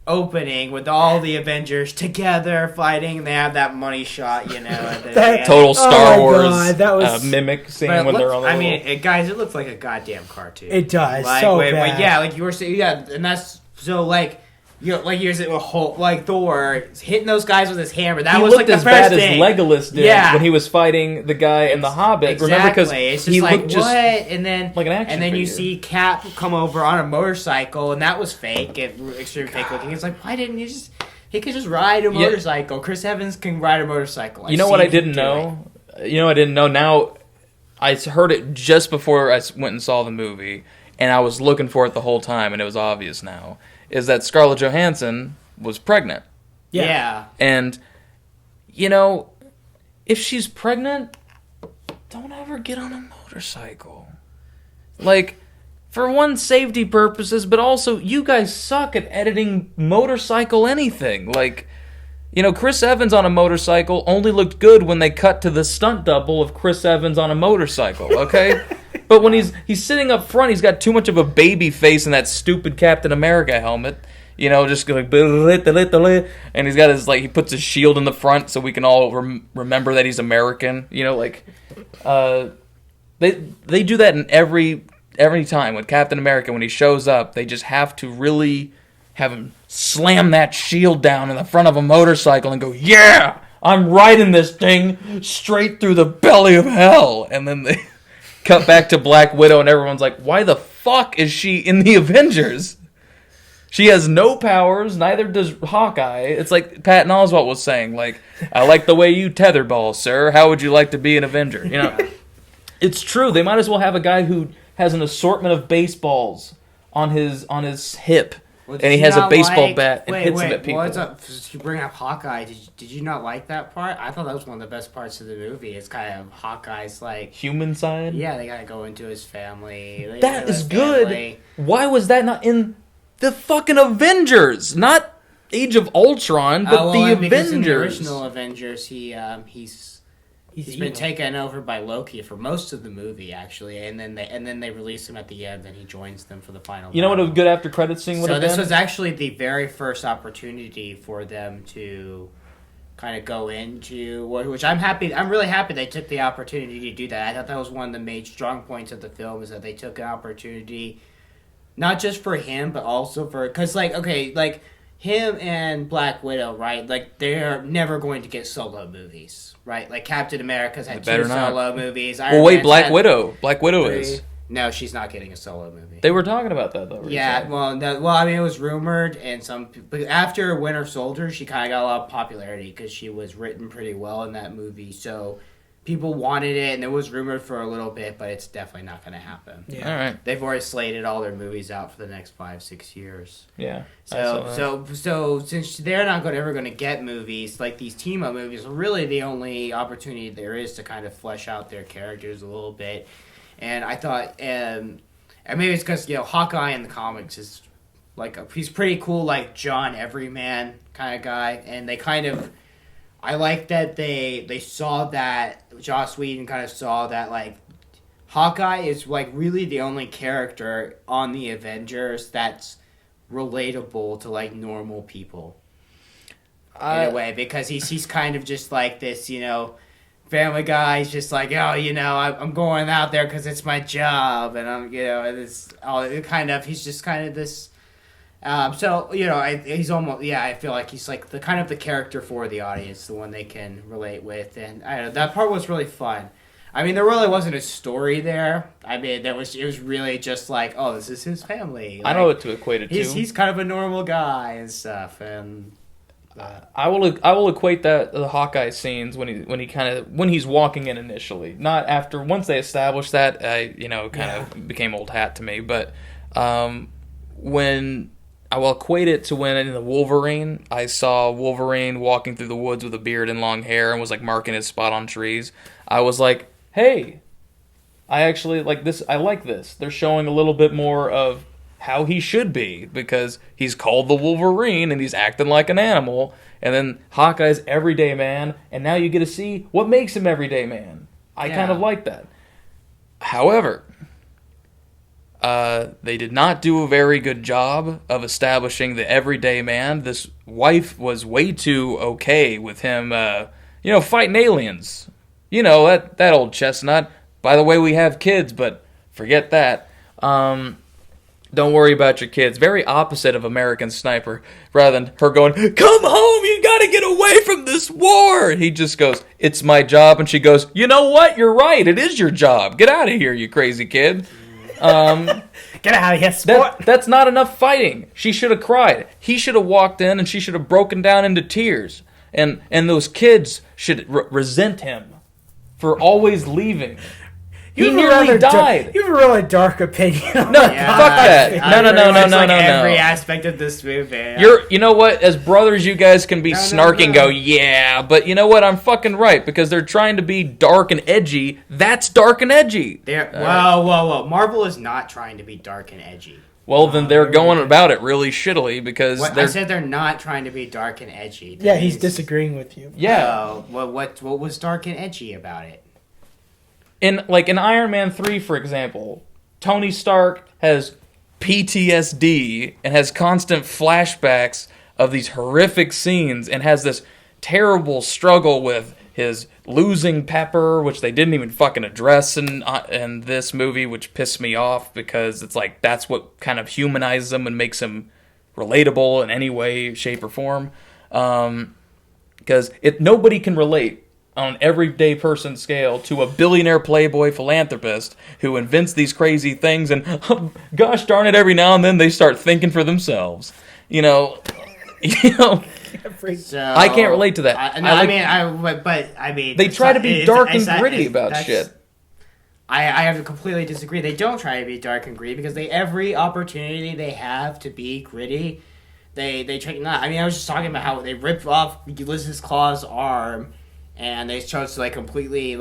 opening with all the Avengers together fighting, and they have that money shot, you know. Total Star Wars mimic scene when they're on the guys, it looks like a goddamn cartoon. It does, like, so bad. But yeah, like you were saying, yeah, and that's, so, like, like he was a whole, like Thor hitting those guys with his hammer. That he was looked like the as first bad thing. as Legolas did when he was fighting the guy in the Hobbit. Exactly. Remember, because it's just he like, looked just and then like an action and then you figure. see Cap come over on a motorcycle, and that was fake, extremely fake looking. It's like, why didn't you just? He could just ride a motorcycle. Chris Evans can ride a motorcycle. You know what I didn't know? You know I didn't know. Now I heard it just before I went and saw the movie, and I was looking for it the whole time, and it was obvious now. Is that Scarlett Johansson was pregnant. Yeah. And, you know, if she's pregnant, don't ever get on a motorcycle. Like, for one, safety purposes, but also, you guys suck at editing motorcycle anything. Like, you know, Chris Evans on a motorcycle only looked good when they cut to the stunt double of Chris Evans on a motorcycle, okay? But when he's sitting up front, he's got too much of a baby face in that stupid Captain America helmet. You know, just like, and he's got his, like, he puts his shield in the front so we can all remember that he's American. You know, like, they do that in every time with Captain America. When he shows up, they just have to really have him slam that shield down in the front of a motorcycle and go, yeah, I'm riding this thing straight through the belly of hell. And then they cut back to Black Widow, and everyone's like, why the fuck is she in the Avengers? She has no powers, neither does Hawkeye. It's like Patton Oswalt was saying, like, I like the way you tetherball, sir. How would you like to be an Avenger? You know, it's true. They might as well have a guy who has an assortment of baseballs on his hip, and he has a baseball bat and hits them at people. What's up? You bring up Hawkeye. Did you not like that part? I thought that was one of the best parts of the movie. It's kind of Hawkeye's, like, human side. Yeah, they gotta go into his family. That is good. Why was that not in the fucking Avengers? Not Age of Ultron, but the Avengers. In the original Avengers, he's been taken over by Loki for most of the movie, actually, and then they release him at the end, and he joins them for the final. You know what a good after credits scene would have been? So this was actually the very first opportunity for them to kind of go into, which I'm really happy they took the opportunity to do that. I thought that was one of the main strong points of the film, is that they took an opportunity, not just for him, but also for, because, like, okay, like, him and Black Widow, right? Like, they're never going to get solo movies, right? Like, Captain America's had 2 solo movies. Well, wait, Black Widow is. No, she's not getting a solo movie. They were talking about that, though. Recently. Yeah, I mean, it was rumored, and but after Winter Soldier, she kind of got a lot of popularity because she was written pretty well in that movie, so people wanted it, and it was rumored for a little bit, but it's definitely not going to happen. Yeah. All right. They've already slated all their movies out for the next 5-6 years. Yeah. So since they're not ever going to get movies, like these team-up movies, are really the only opportunity there is to kind of flesh out their characters a little bit. And I thought, and maybe it's because, you know, Hawkeye in the comics is like, he's pretty cool, like John Everyman kind of guy, and they kind of, I like that they saw that, Joss Whedon kind of saw that, like, Hawkeye is, like, really the only character on the Avengers that's relatable to, like, normal people. In a way, because he's kind of just like this, you know, family guy. He's just like, oh, you know, I'm going out there because it's my job, and I'm, you know, it's all kind of, he's just kind of this. So, you know, he's almost, yeah, I feel like he's like the kind of the character for the audience, the one they can relate with, and I don't know, that part was really fun. I mean, there really wasn't a story there. I mean, it was really just like, oh, this is his family. Like, I know what to equate it to. He's kind of a normal guy and stuff, and I will equate that the Hawkeye scenes when he's walking in initially, not after. Once they established that, of became old hat to me. But when I will equate it to when in the Wolverine, I saw Wolverine walking through the woods with a beard and long hair and was like marking his spot on trees. I was like, hey, I actually like this. I like this. They're showing a little bit more of how he should be, because he's called the Wolverine and he's acting like an animal. And then Hawkeye's everyday man, and now you get to see what makes him everyday man. I kind of like that. However, they did not do a very good job of establishing the everyday man. This wife was way too okay with him, fighting aliens. You know, that old chestnut. By the way, we have kids, but forget that. don't worry about your kids. Very opposite of American Sniper. Rather than her going, come home, you gotta get away from this war. He just goes, it's my job. And she goes, you know what? You're right. It is your job. Get out of here, you crazy kid. Get out of here, sport. That's not enough fighting. She should have cried. He should have walked in and she should have broken down into tears. And those kids should resent him for always leaving. He nearly died. You have a really dark opinion. No, fuck that. No. Every aspect of this movie. You know what? As brothers, you guys can be snarky go, yeah, but you know what? I'm fucking right, because they're trying to be dark and edgy. That's dark and edgy. Whoa. Marvel is not trying to be dark and edgy. Well, then they're going about it really shittily because I said they're not trying to be dark and edgy. He's disagreeing with you. Yeah. What was dark and edgy about it? In Iron Man 3, for example, Tony Stark has PTSD and has constant flashbacks of these horrific scenes and has this terrible struggle with his losing Pepper, which they didn't even fucking address in this movie, which pissed me off because it's like that's what kind of humanizes him and makes him relatable in any way, shape, or form. Because nobody can relate on everyday person scale to a billionaire playboy philanthropist who invents these crazy things and gosh darn it, every now and then they start thinking for themselves. You know, So, I can't relate to that. I mean, they try to be dark and gritty about shit. I have to completely disagree. They don't try to be dark and gritty because every opportunity they have to be gritty, they try not. I mean, I was just talking about how they ripped off Ulysses Claw's arm. And they chose to completely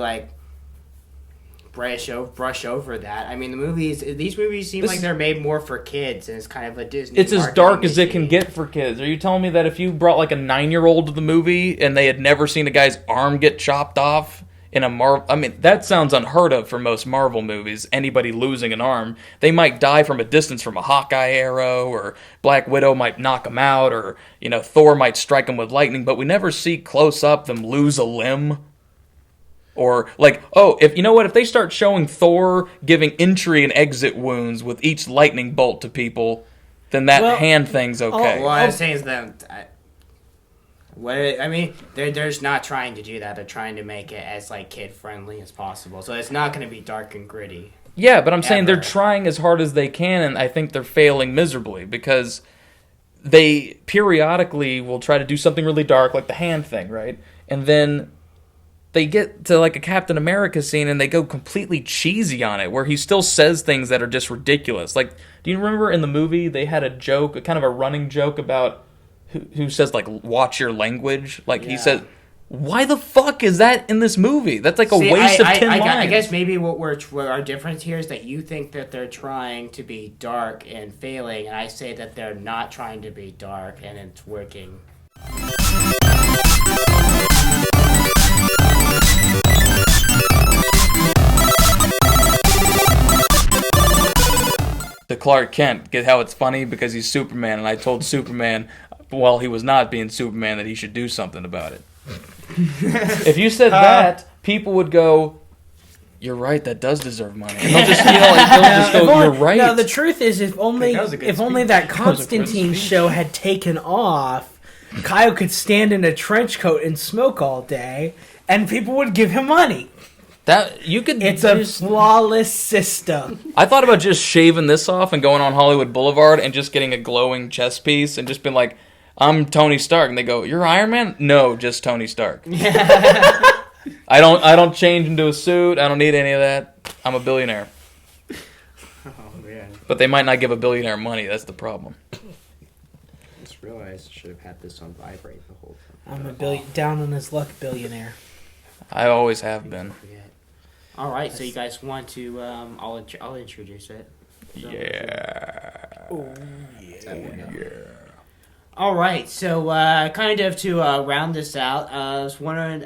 brush over that. I mean, these movies seem like they're made more for kids, and it's kind of a Disney. It's as dark as it can get for kids. Are you telling me that if you brought a 9-year-old to the movie and they had never seen a guy's arm get chopped off in a Marvel? I mean, that sounds unheard of for most Marvel movies. Anybody losing an arm, they might die from a distance from a Hawkeye arrow, or Black Widow might knock them out, or Thor might strike them with lightning. But we never see close up them lose a limb, or if they start showing Thor giving entry and exit wounds with each lightning bolt to people, then that hand thing's okay. What I'm saying is that. They're just not trying to do that. They're trying to make it as kid friendly as possible. So it's not going to be dark and gritty. Yeah, but I'm saying they're trying as hard as they can, and I think they're failing miserably because they periodically will try to do something really dark, like the hand thing, right? And then they get to a Captain America scene and they go completely cheesy on it, where he still says things that are just ridiculous. Do you remember in the movie they had a joke, kind of a running joke about who says watch your language? He said, why the fuck is that in this movie? That's a waste of 10 lines. I guess maybe what our difference here is that you think that they're trying to be dark and failing, and I say that they're not trying to be dark and it's working. To Clark Kent, get how it's funny? Because he's Superman, and I told Superman while he was not being Superman that he should do something about it. If you said that, people would go, you're right, that does deserve money. And they'll just, go, you're right. No, the truth is, if only that Constantine show had taken off, Kyle could stand in a trench coat and smoke all day, and people would give him money. It's a flawless system. I thought about just shaving this off and going on Hollywood Boulevard and just getting a glowing chest piece and just being like, I'm Tony Stark. And they go, you're Iron Man? No, just Tony Stark. I don't change into a suit. I don't need any of that. I'm a billionaire. Oh, man. But they might not give a billionaire money. That's the problem. I just realized I should have had this on vibrate the whole time. I'm a down on his luck billionaire. I always have been. All right, so you guys want to? I'll introduce it. Yeah. Oh, yeah. All right, so kind of to round this out, I was wondering,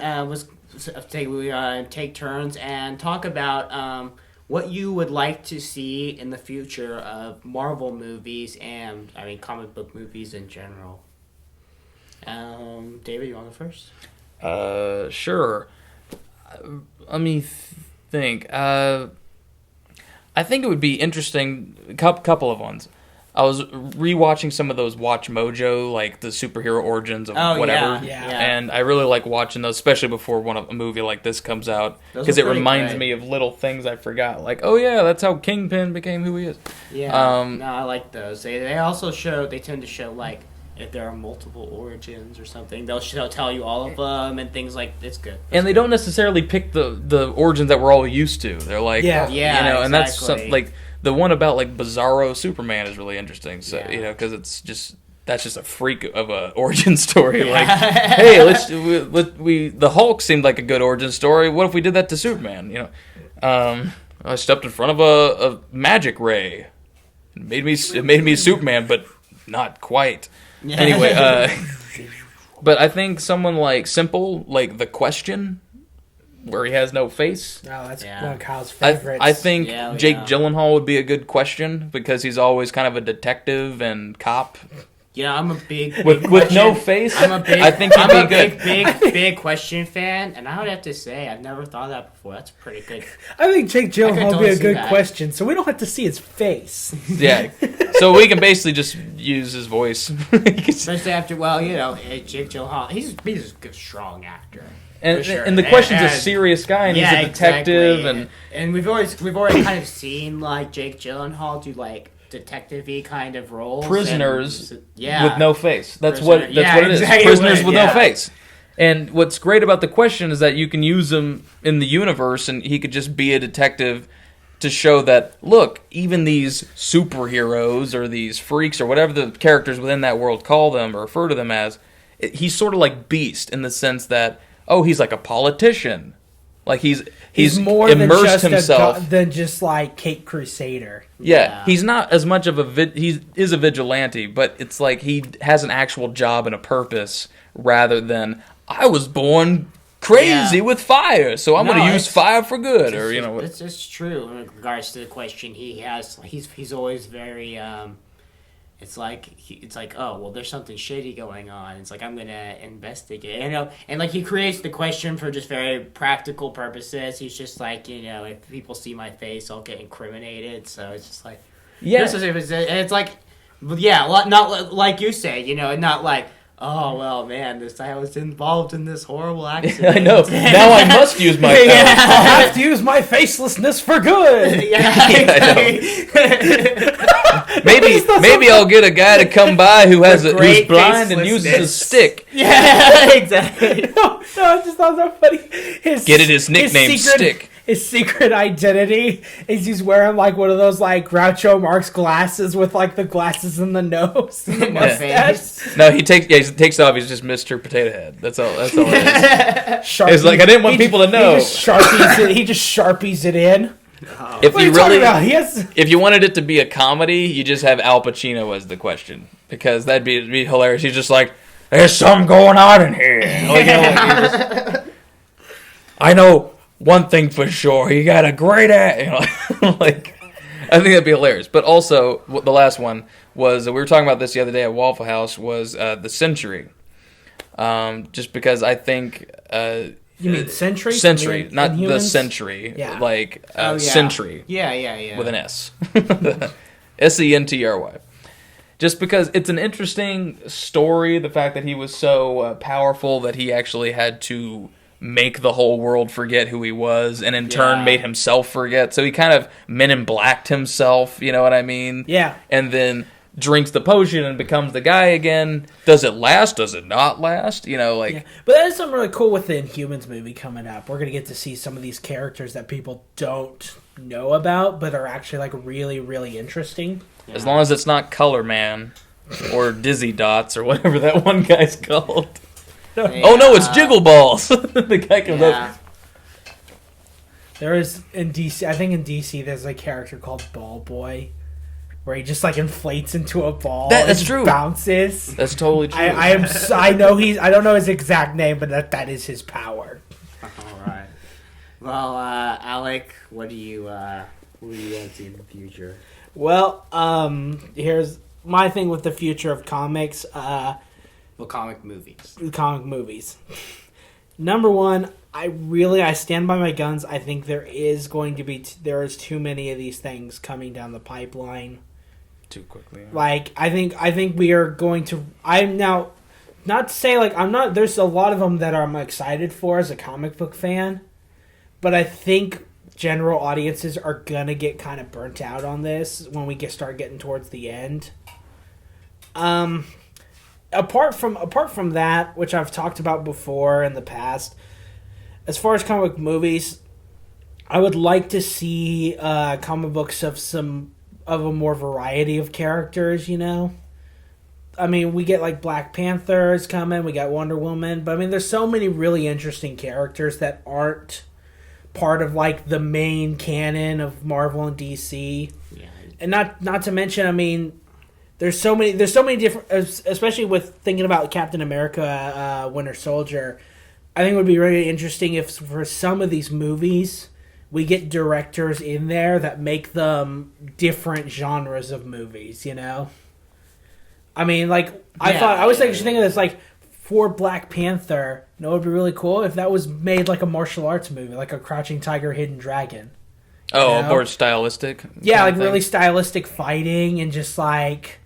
take turns and talk about what you would like to see in the future of Marvel movies and comic book movies in general. David, you want to go first? Sure. Let me think. I think it would be interesting. A couple of ones. I was rewatching some of those Watch Mojo, like the superhero origins of whatever. Yeah. And I really like watching those, especially before a movie like this comes out, because it reminds me of little things I forgot. Like, oh yeah, that's how Kingpin became who he is. Yeah. No, I like those. They also they tend to show like if there are multiple origins or something, they'll tell you all of them and things like it's good. And they don't necessarily pick the origins that we're all used to. They're like, and that's something like. The one about like Bizarro Superman is really interesting. So because that's just a freak of a origin story. Like, hey, the Hulk seemed like a good origin story. What if we did that to Superman? I stepped in front of a magic ray. It made me Superman, but not quite. Anyway, but I think someone like Simple, like The Question, where he has no face. Oh, that's one of Kyle's favorites. I think Jake Gyllenhaal would be a good Question because he's always kind of a detective and cop. Yeah, I'm a big with no face. I think he'd be good. Big Question fan, and I would have to say I've never thought of that before. That's pretty good. I think Jake Gyllenhaal would be a good Question, so we don't have to see his face. Yeah, so we can basically just use his voice. Especially after, Jake Gyllenhaal, he's a good, strong actor. And The Question's a serious guy, and he's a detective, exactly. and we've already kind of seen like Jake Gyllenhaal do like detective-y kind of roles. Prisoners with no face. That's what it is. Exactly Prisoners with no face. And what's great about The Question is that you can use him in the universe, and he could just be a detective to show that, look, even these superheroes or these freaks or whatever the characters within that world call them or refer to them as, he's sort of like Beast in the sense that, he's like a politician. Like he's more immersed himself than just like Cape Crusader. Yeah, he's not as much of he is a vigilante, but it's like he has an actual job and a purpose rather than I was born crazy with fire, so I'm going to use fire for good, It's true in regards to the Question. He's always very. It's like oh well, there's something shady going on. It's like I'm gonna investigate, and like he creates the Question for just very practical purposes. He's just like if people see my face, I'll get incriminated. So it's just like and it's like not like you say, not like oh well, man, I was involved in this horrible accident. I know. Now I must use my face. I have to use my facelessness for good. Maybe I'll get a guy to come by who's blind and uses a stick. Yeah, exactly. No, I just thought that funny. His nickname Stick. His secret identity is he's wearing like one of those like Groucho Marx glasses with like the glasses and the nose and the mustache. No, he takes off. He's just Mr. Potato Head. That's all it is. It's like I didn't want people to know. He just sharpies it in. Oh. If you wanted it to be a comedy, you just have Al Pacino as the Question because that'd be hilarious. He's just like, "There's something going on in here." I know one thing for sure. He got a great ass. Like, I think that'd be hilarious. But also, the last one was we were talking about this the other day at Waffle House was the Century. Just because I think. You mean Century? Century, not the Century. Yeah. Like Century. Yeah. With an S. Sentry. Just because it's an interesting story, the fact that he was so powerful that he actually had to make the whole world forget who he was, and in turn made himself forget. So he kind of Men in Black'd himself, you know what I mean? Yeah. And then drinks the potion and becomes the guy again. Does it last? Does it not last? But that is something really cool with the Inhumans movie coming up. We're going to get to see some of these characters that people don't know about, but are actually like really, really interesting. Yeah. As long as it's not Color Man or Dizzy Dots or whatever that one guy's called. Yeah. Oh no, it's Jiggle Balls. The guy comes up. There is in DC. I think in DC there's a character called Ball Boy, where he just like inflates into a ball. That's true. Bounces. That's totally true. I know I don't know his exact name, but that is his power. All right. Well, Alec, what do you want to see in the future? Well, here's my thing with the future of comics. Comic movies. Comic movies. Number one, I stand by my guns. I think there is going to be there is too many of these things coming down the pipeline too quickly. Yeah. Like I think we are going to. I'm now, not to say like I'm not. There's a lot of them that I'm excited for as a comic book fan, but I think general audiences are gonna get kind of burnt out on this when we start getting towards the end. Apart from that, which I've talked about before in the past, as far as comic book movies, I would like to see comic books of a more variety of characters. You know, I mean, we get like Black Panther's coming, we got Wonder Woman, but I mean, there's so many really interesting characters that aren't part of like the main canon of Marvel and DC. Yeah. And not to mention, I mean, there's so many different, especially with thinking about Captain America, Winter Soldier. I think it would be really interesting if for some of these movies we get directors in there that make them different genres of movies. You know, I mean, like I was thinking of this like for Black Panther. You know, it would be really cool if that was made like a martial arts movie, like a Crouching Tiger, Hidden Dragon. Oh, more stylistic. Yeah, like really stylistic fighting and just like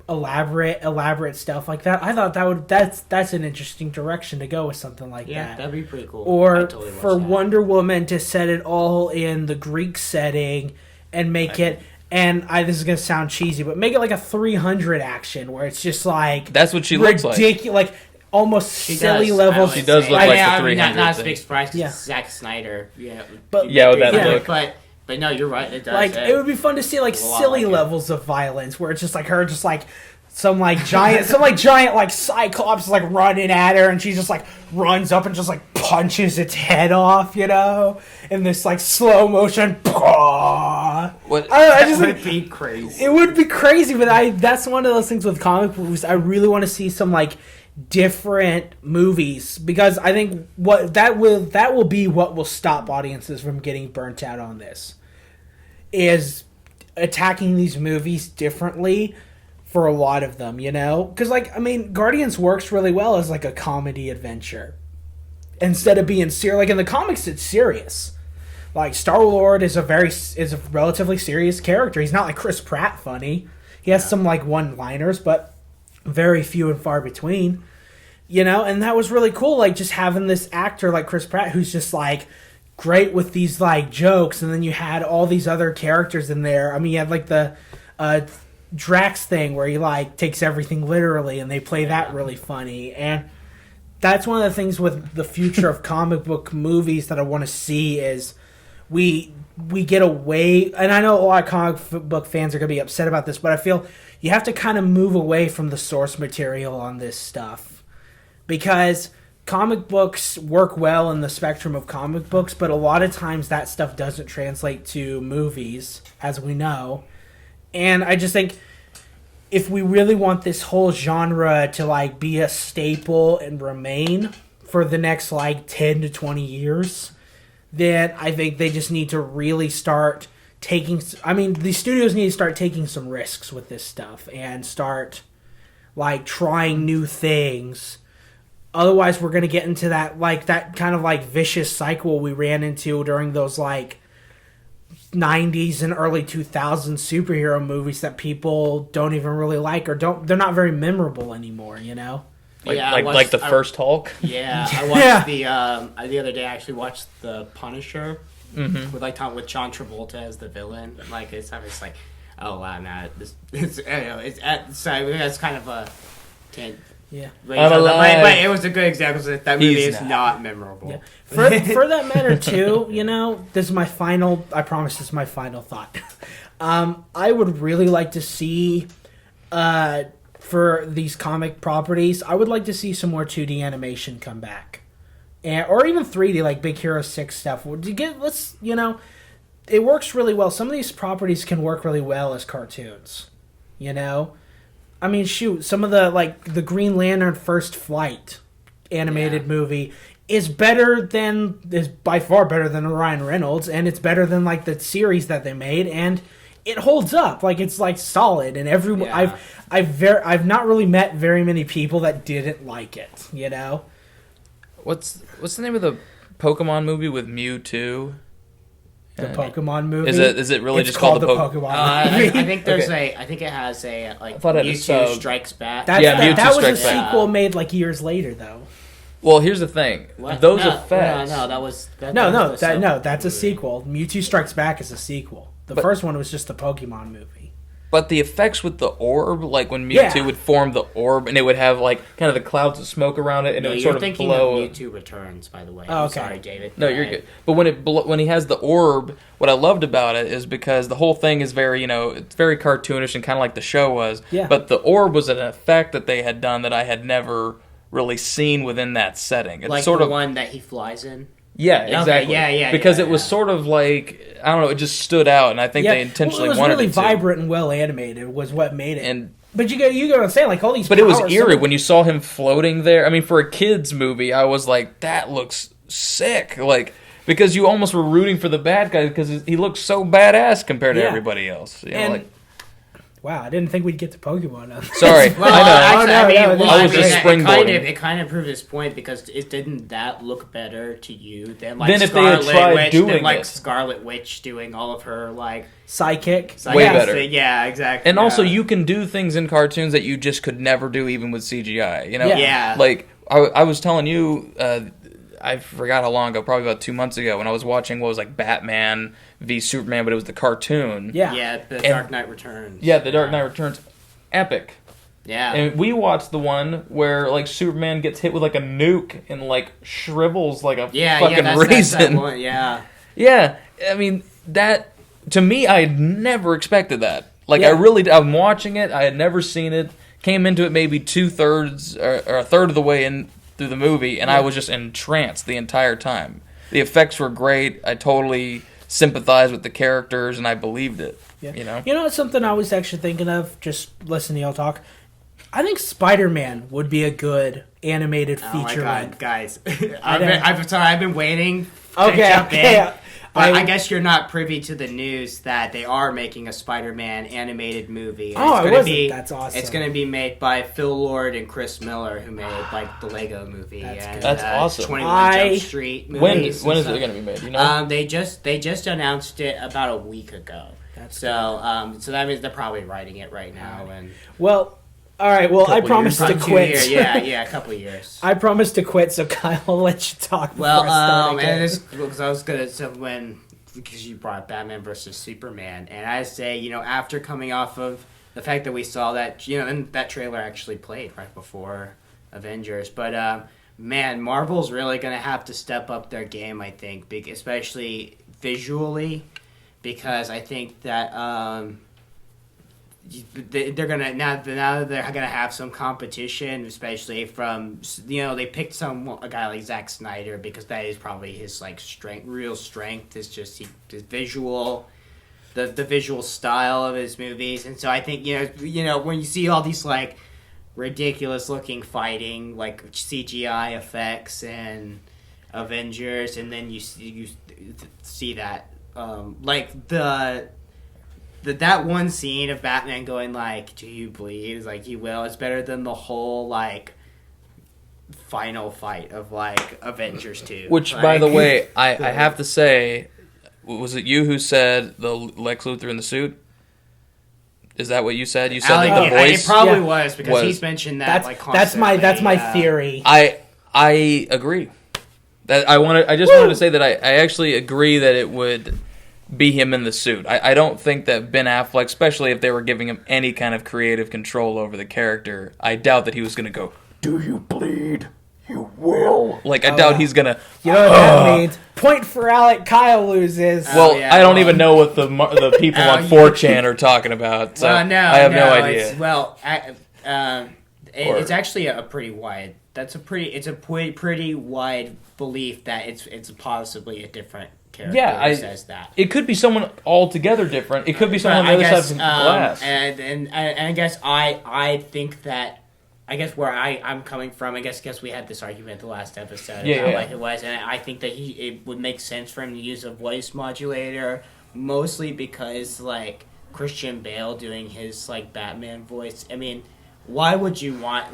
elaborate stuff like that. I thought that's an interesting direction to go with something like that. Yeah, that'd be pretty cool. Or for Wonder Woman to set it all in the Greek setting and make it. And this is gonna sound cheesy, but make it like a 300 action where it's just like that's what she looks like. Ridiculous, like almost silly levels. She does look like the 300. Not a big surprise. Yeah. Zack Snyder. Yeah, but with that look. But no, you're right. It does. Like it would be fun to see like silly levels of violence where it's just like her, just like some giant like cyclops like running at her, and she just like runs up and just like punches its head off, you know, in this like slow motion. What? I just would be crazy. It would be crazy, but that's one of those things with comic movies. I really want to see some like different movies because I think that will be what will stop audiences from getting burnt out on this is attacking these movies differently for a lot of them, you know? Because, like, I mean, Guardians works really well as, like, a comedy adventure. Instead of being serious. Like, in the comics, it's serious. Like, Star-Lord is a relatively serious character. He's not, like, Chris Pratt funny. He has some, like, one-liners, but very few and far between. You know? And that was really cool, like, just having this actor like Chris Pratt who's just, like, great with these, like, jokes. And then you had all these other characters in there. I mean, you had, like, the Drax thing where he like takes everything literally and they play that really funny, and that's one of the things with the future of comic book movies that I want to see is we get away, and I know a lot of comic book fans are going to be upset about this, but I feel you have to kind of move away from the source material on this stuff because comic books work well in the spectrum of comic books, but a lot of times that stuff doesn't translate to movies, as we know. And I just think if we really want this whole genre to like be a staple and remain for the next like 10 to 20 years, then I think they just need to really start taking... I mean, the studios need to start taking some risks with this stuff and start like trying new things. Otherwise, we're going to get into that kind of like vicious cycle we ran into during those like 90s and early 2000s superhero movies that people don't even really like or they're not very memorable anymore, you know? Like the first Hulk? Yeah, I watched the other day I actually watched The Punisher with John Travolta as the villain. Like it's like, oh wow, nah, it's kind of a yeah. But it was a good example that movie is not memorable. Yeah. For that matter, too, you know, this is my final... I promise this is my final thought. I would really like to see, for these comic properties, I would like to see some more 2D animation come back. Or even 3D, like Big Hero 6 stuff. It works really well. Some of these properties can work really well as cartoons, you know? I mean, shoot, some of the Green Lantern First Flight animated movie is by far better than Ryan Reynolds, and it's better than like the series that they made, and it holds up. Like it's like solid, and I've not really met very many people that didn't like it, you know? What's the name of the Pokemon movie with Mewtwo? The Pokemon movie. Is it really it's just called the Pokemon movie? I think there's I think it has a like Mewtwo Strikes Back. Mewtwo that was a Strikes Back. sequel made like years later, though. Well, here's the thing. What? Those no, effects. No, that was That's a sequel. Mewtwo Strikes Back is a sequel. The first one was just the Pokemon movie. But the effects with the orb, like when Mewtwo would form the orb, and it would have like kind of the clouds of smoke around it, and it would sort of blow. You're thinking of Mewtwo Returns, by the way. Oh, okay. Sorry, David. No, you're good. But when he has the orb, what I loved about it is because the whole thing is very, it's very cartoonish and kind of like the show was. Yeah. But the orb was an effect that they had done that I had never really seen within that setting. It's like sort the of one that he flies in. Yeah, exactly. Okay, yeah. Because it was sort of like, I don't know, it just stood out, and I think they intentionally wanted it to. It was really vibrant and well animated. Was what made it. And but you get what I'm saying, like all these. But it was eerie when you saw him floating there. I mean, for a kids movie, I was like, that looks sick. Like, because you almost were rooting for the bad guy because he looks so badass compared to everybody else. You know, wow, I didn't think we'd get to Pokemon. Sorry, I know. I was just springboarding. It kind of proved his point because didn't that look better to you than if they had tried doing it. Scarlet Witch doing all of her Psychic. Way better. Yeah, exactly. And also, you can do things in cartoons that you just could never do even with CGI. You know, like I was telling you. I forgot how long ago, probably about 2 months ago, when I was watching what was like Batman v Superman, but it was the cartoon. Yeah, the Dark Knight Returns. Yeah, the Dark Knight Returns. Epic. Yeah. And we watched the one where like Superman gets hit with like a nuke and like shrivels like a fucking raisin. That one, yeah. Yeah. I mean, that, to me, I had never expected that. Like, I'm watching it, I had never seen it, came into it maybe 2/3 or a third of the way in through the movie, and I was just entranced the entire time. The effects were great. I totally sympathized with the characters, and I believed it. Yeah. You know, it's something I was actually thinking of, just listening to y'all talk. I think Spider-Man would be a good animated feature. Oh my God, guys. I've been waiting to okay, jump in. But I I guess you're not privy to the news that they are making a Spider-Man animated movie. And I wasn't. That's awesome. It's going to be made by Phil Lord and Chris Miller, who made like the Lego movie. That's awesome. 21 Jump Street movies. When is it going to be made? You know? They just announced it about a week ago. So that means they're probably writing it right now. And well. All right, well, I promised to quit. Yeah, a couple of years. I promised to quit, so Kyle will let you talk. Because I was gonna because you brought Batman versus Superman, and I say, after coming off of the fact that we saw that, and that trailer actually played right before Avengers, but man, Marvel's really gonna have to step up their game, I think, especially visually, because I think that. They're gonna now they're gonna have some competition, especially from they picked a guy like Zack Snyder because that is probably his real strength is just his visual, the visual style of his movies, and so I think when you see all these ridiculous looking fighting CGI effects and Avengers, and then you see that that one scene of Batman going do you bleed? It's he will. It's better than the whole final fight of Avengers 2. Which, by the way, I have to say, was it you who said the Lex Luthor in the suit? Is that what you said? You said the voice. It probably was because he's mentioned that constantly. That's my theory. I agree. I just wanted to say that I actually agree that it would be him in the suit. I don't think that Ben Affleck, especially if they were giving him any kind of creative control over the character, I doubt that he was going to go, "Do you bleed? You will." I doubt he's going to... You know what that means? Point for Alec, Kyle loses. I don't even know what the people on 4chan are talking about, so I have no idea. It's actually a pretty wide... It's a pretty wide belief that it's possibly a different character who says that. It could be someone altogether different. It could be someone on the other side of the glass. And I guess I think that, I guess where I'm coming from, I guess we had this argument the last episode about it was, and I think that it would make sense for him to use a voice modulator, mostly because Christian Bale doing his Batman voice. I mean, why would you want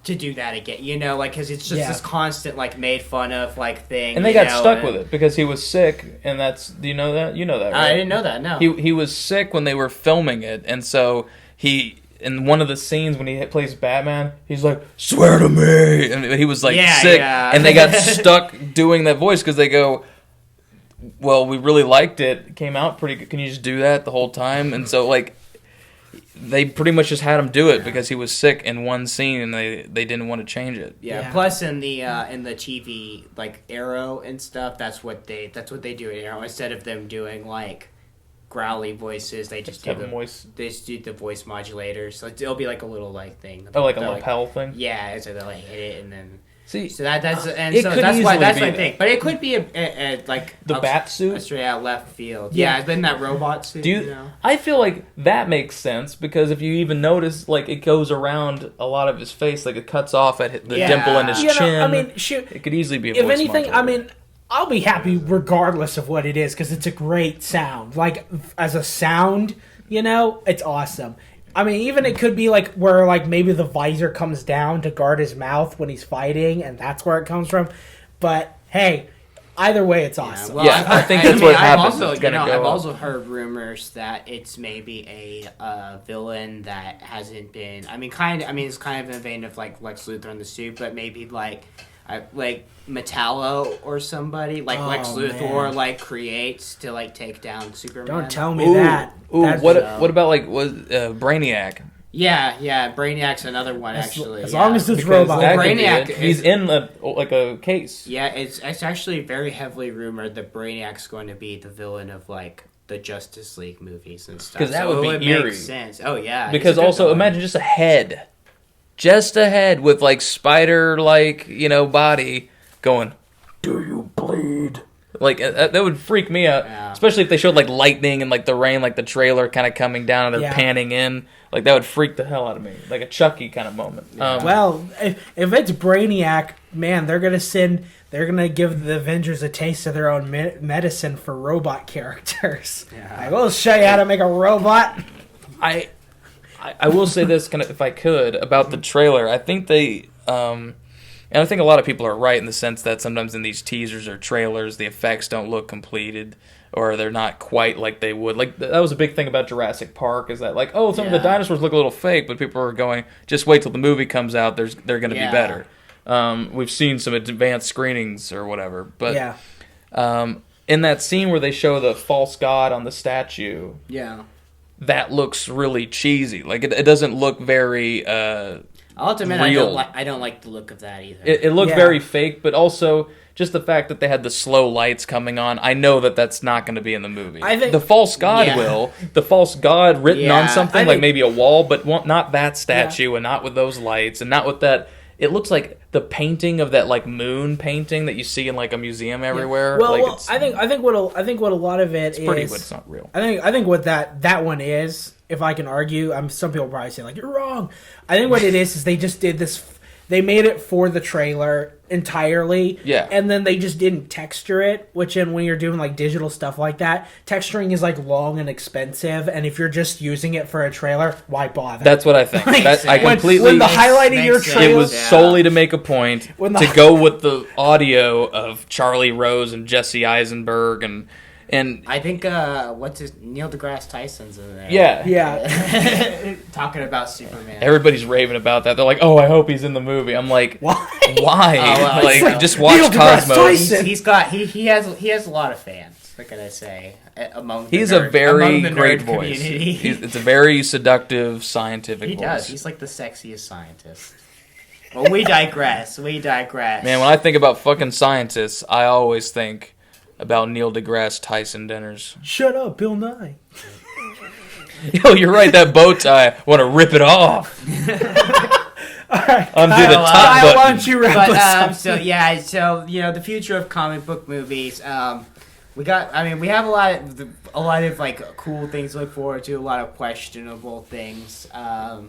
to do that again, because it's just this constant made fun of thing. And they got stuck with it because he was sick, and do you know that? You know that, right? I didn't know that. No, he was sick when they were filming it, and so in one of the scenes when he plays Batman, he's like, "Swear to me," and he was sick, and they got stuck doing that voice because they go, "Well, we really liked it. It came out pretty good. Can you just do that the whole time?" And so they pretty much just had him do it because he was sick in one scene, and they didn't want to change it. Yeah. Plus, in the TV Arrow and stuff, that's what they do at Arrow. Instead of them doing growly voices, they just do the voice modulators. So it'll be a little thing. Oh, a lapel thing. Yeah, so they'll hit it and then. See, so that's why I think. But it could be a the bat suit, straight out left field. Yeah, it's been that robot suit. I feel like that makes sense because if you even notice, it goes around a lot of his face, it cuts off at the dimple in his chin. I mean, shoot, it could easily be. If anything, I mean, I'll be happy regardless of what it is because it's a great sound. As a sound, it's awesome. I mean, even it could be where maybe the visor comes down to guard his mouth when he's fighting, and that's where it comes from. But hey, either way, it's awesome. Well, I think that's what happens. I've also heard rumors that it's maybe a villain that hasn't been. It's kind of in the vein of Lex Luthor in the suit, but maybe Metallo or somebody Lex Luthor creates to take down Superman. Don't tell me that. Ooh, what about Brainiac? Yeah, Brainiac's another one actually. As long as it's robot. Brainiac, he's in a case. Yeah, it's actually very heavily rumored that Brainiac's going to be the villain of the Justice League movies and stuff. Because that would be eerie. Makes sense. Oh yeah. Because also imagine just a head. Just a head with spider body going, "Do you bleed?" That would freak me out, especially if they showed lightning and the rain, the trailer kind of coming down and they're panning in. That would freak the hell out of me, a Chucky kind of moment. Well, if it's Brainiac, man, they're gonna give the Avengers a taste of their own medicine for robot characters. Yeah. We'll show you how to make a robot. I will say this, if I could, about the trailer. I think and I think a lot of people are right in the sense that sometimes in these teasers or trailers, the effects don't look completed, or they're not quite like they would. That was a big thing about Jurassic Park, is that some of the dinosaurs look a little fake, but people are going, just wait till the movie comes out, they're going to be better. We've seen some advanced screenings or whatever, but in that scene where they show the false god on the statue, that looks really cheesy. It doesn't look very I'll have to admit, I don't like the look of that either. It looked very fake, but also just the fact that they had the slow lights coming on, I know that's not going to be in the movie. I think the false god will. The false god written on something, maybe a wall, but not that statue, and not with those lights, and not with that. It looks like the painting of that moon painting that you see in a museum everywhere. Well, I think what a lot of it is pretty, but it's not real. I think what that one is, if I can argue, some people probably say you're wrong. I think what it is they just did this. They made it for the trailer entirely, and then they just didn't texture it. Which, when you're doing digital stuff like that, texturing is long and expensive. And if you're just using it for a trailer, why bother? That's what I think. I completely. When the highlight of your trailer, it was solely to make a point to go with the audio of Charlie Rose and Jesse Eisenberg and I think Neil deGrasse Tyson's in there. Yeah. Talking about Superman. Everybody's raving about that. They're like, "Oh, I hope he's in the movie." I'm like, "Why? Why?" Just watch Cosmos. He has a lot of fans. What can I say? He's a very great voice. It's a very seductive scientific voice. He does. He's the sexiest scientist. Well, we digress. Man, when I think about fucking scientists, I always think about Neil deGrasse Tyson dinners. Shut up, Bill Nye. Yo, you're right. That bow tie. I want to rip it off. All right. Undo the top button. Why don't you wrap us up? So the future of comic book movies. We have a lot of cool things to look forward to. A lot of questionable things. I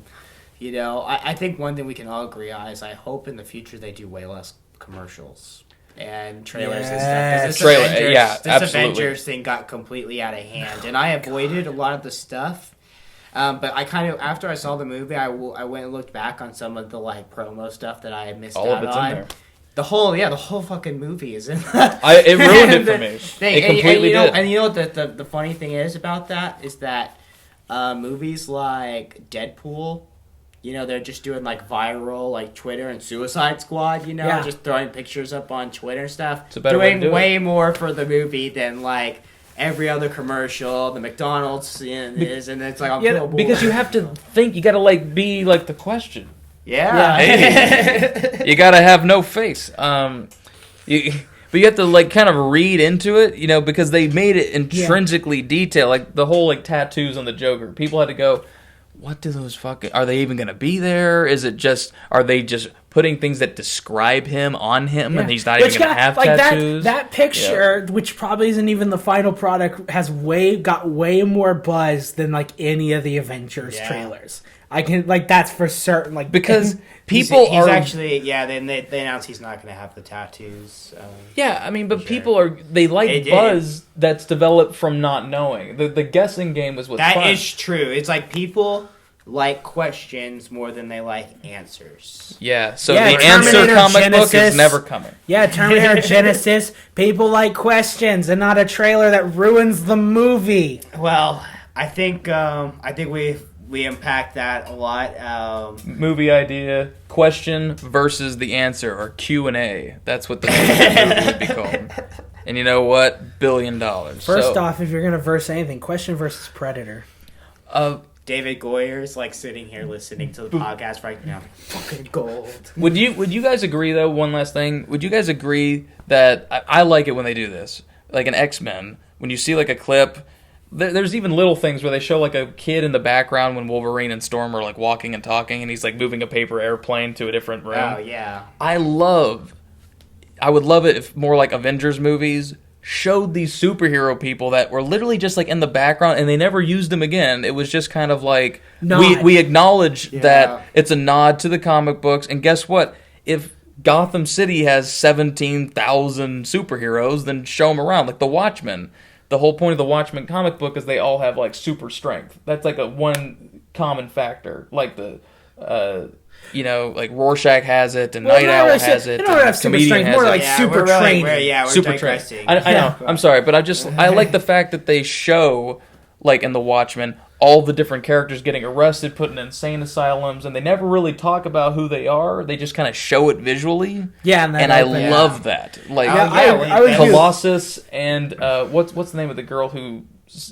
think one thing we can all agree on is I hope in the future they do way less commercials and trailers and stuff. This absolutely. Avengers thing got completely out of hand, and I avoided a lot of the stuff. But I kind of, after I saw the movie, I went and looked back on some of the like promo stuff that I had missed All out of it's on. in there. The whole fucking movie is in. It ruined it for me. It completely did. And you know what the funny thing is about that is that movies like Deadpool, you know, they're just doing like viral like Twitter and Suicide Squad, you know, just throwing pictures up on Twitter and stuff. It's a better way to do way more for the movie than like every other commercial, the McDonald's is, and it's like because you have to think, you got to like be like the question. Yeah. Hey, you got to have no face. But you have to like kind of read into it, you know, because they made it intrinsically detailed, like the whole like tattoos on the Joker. People had to go, what do those fucking, are they even going to be there? Is it just, are they just putting things that describe him on him and he's not even going to have like tattoos? That picture, which probably isn't even the final product, has got way more buzz than like any of the Avengers trailers. I can, like, that's for certain, like, because people he's actually they announced he's not going to have the tattoos. I mean, but people they like buzz that's developed from not knowing. The guessing game is what's fun. That is true. It's like people like questions more than they like answers. Yeah, so the answer comic book is never coming. Yeah, Terminator Genesis, people like questions and not a trailer that ruins the movie. Well, I think we unpacked that a lot. Movie idea, question versus the answer, or Q&A. That's what the movie would be called. And you know what? $1 billion. First off, if you're going to verse anything, question versus Predator. David Goyer's like sitting here listening to the podcast right now. Fucking gold. Would you guys agree, though, one last thing? Would you guys agree that, I like it when they do this, like in X-Men, when you see like a clip, there's even little things where they show like a kid in the background when Wolverine and Storm are like walking and talking, and he's like moving a paper airplane to a different room. Oh yeah. I would love it if more like Avengers movies showed these superhero people that were literally just like in the background and they never used them again. It was just kind of like we acknowledge that it's a nod to the comic books, and guess what? If Gotham City has 17,000 superheroes, then show them around like the Watchmen. The whole point of the Watchmen comic book is they all have, like, super strength. That's, like, a one common factor. Like, like, Rorschach has it, and Night Owl has it, and Comedian has it. More like super training. We're super training. I know. I'm sorry, but I like the fact that they show, like, in the Watchmen, all the different characters getting arrested, put in insane asylums, and they never really talk about who they are. They just kind of show it visually. Yeah, and I love that. Like Colossus and what's the name of the girl who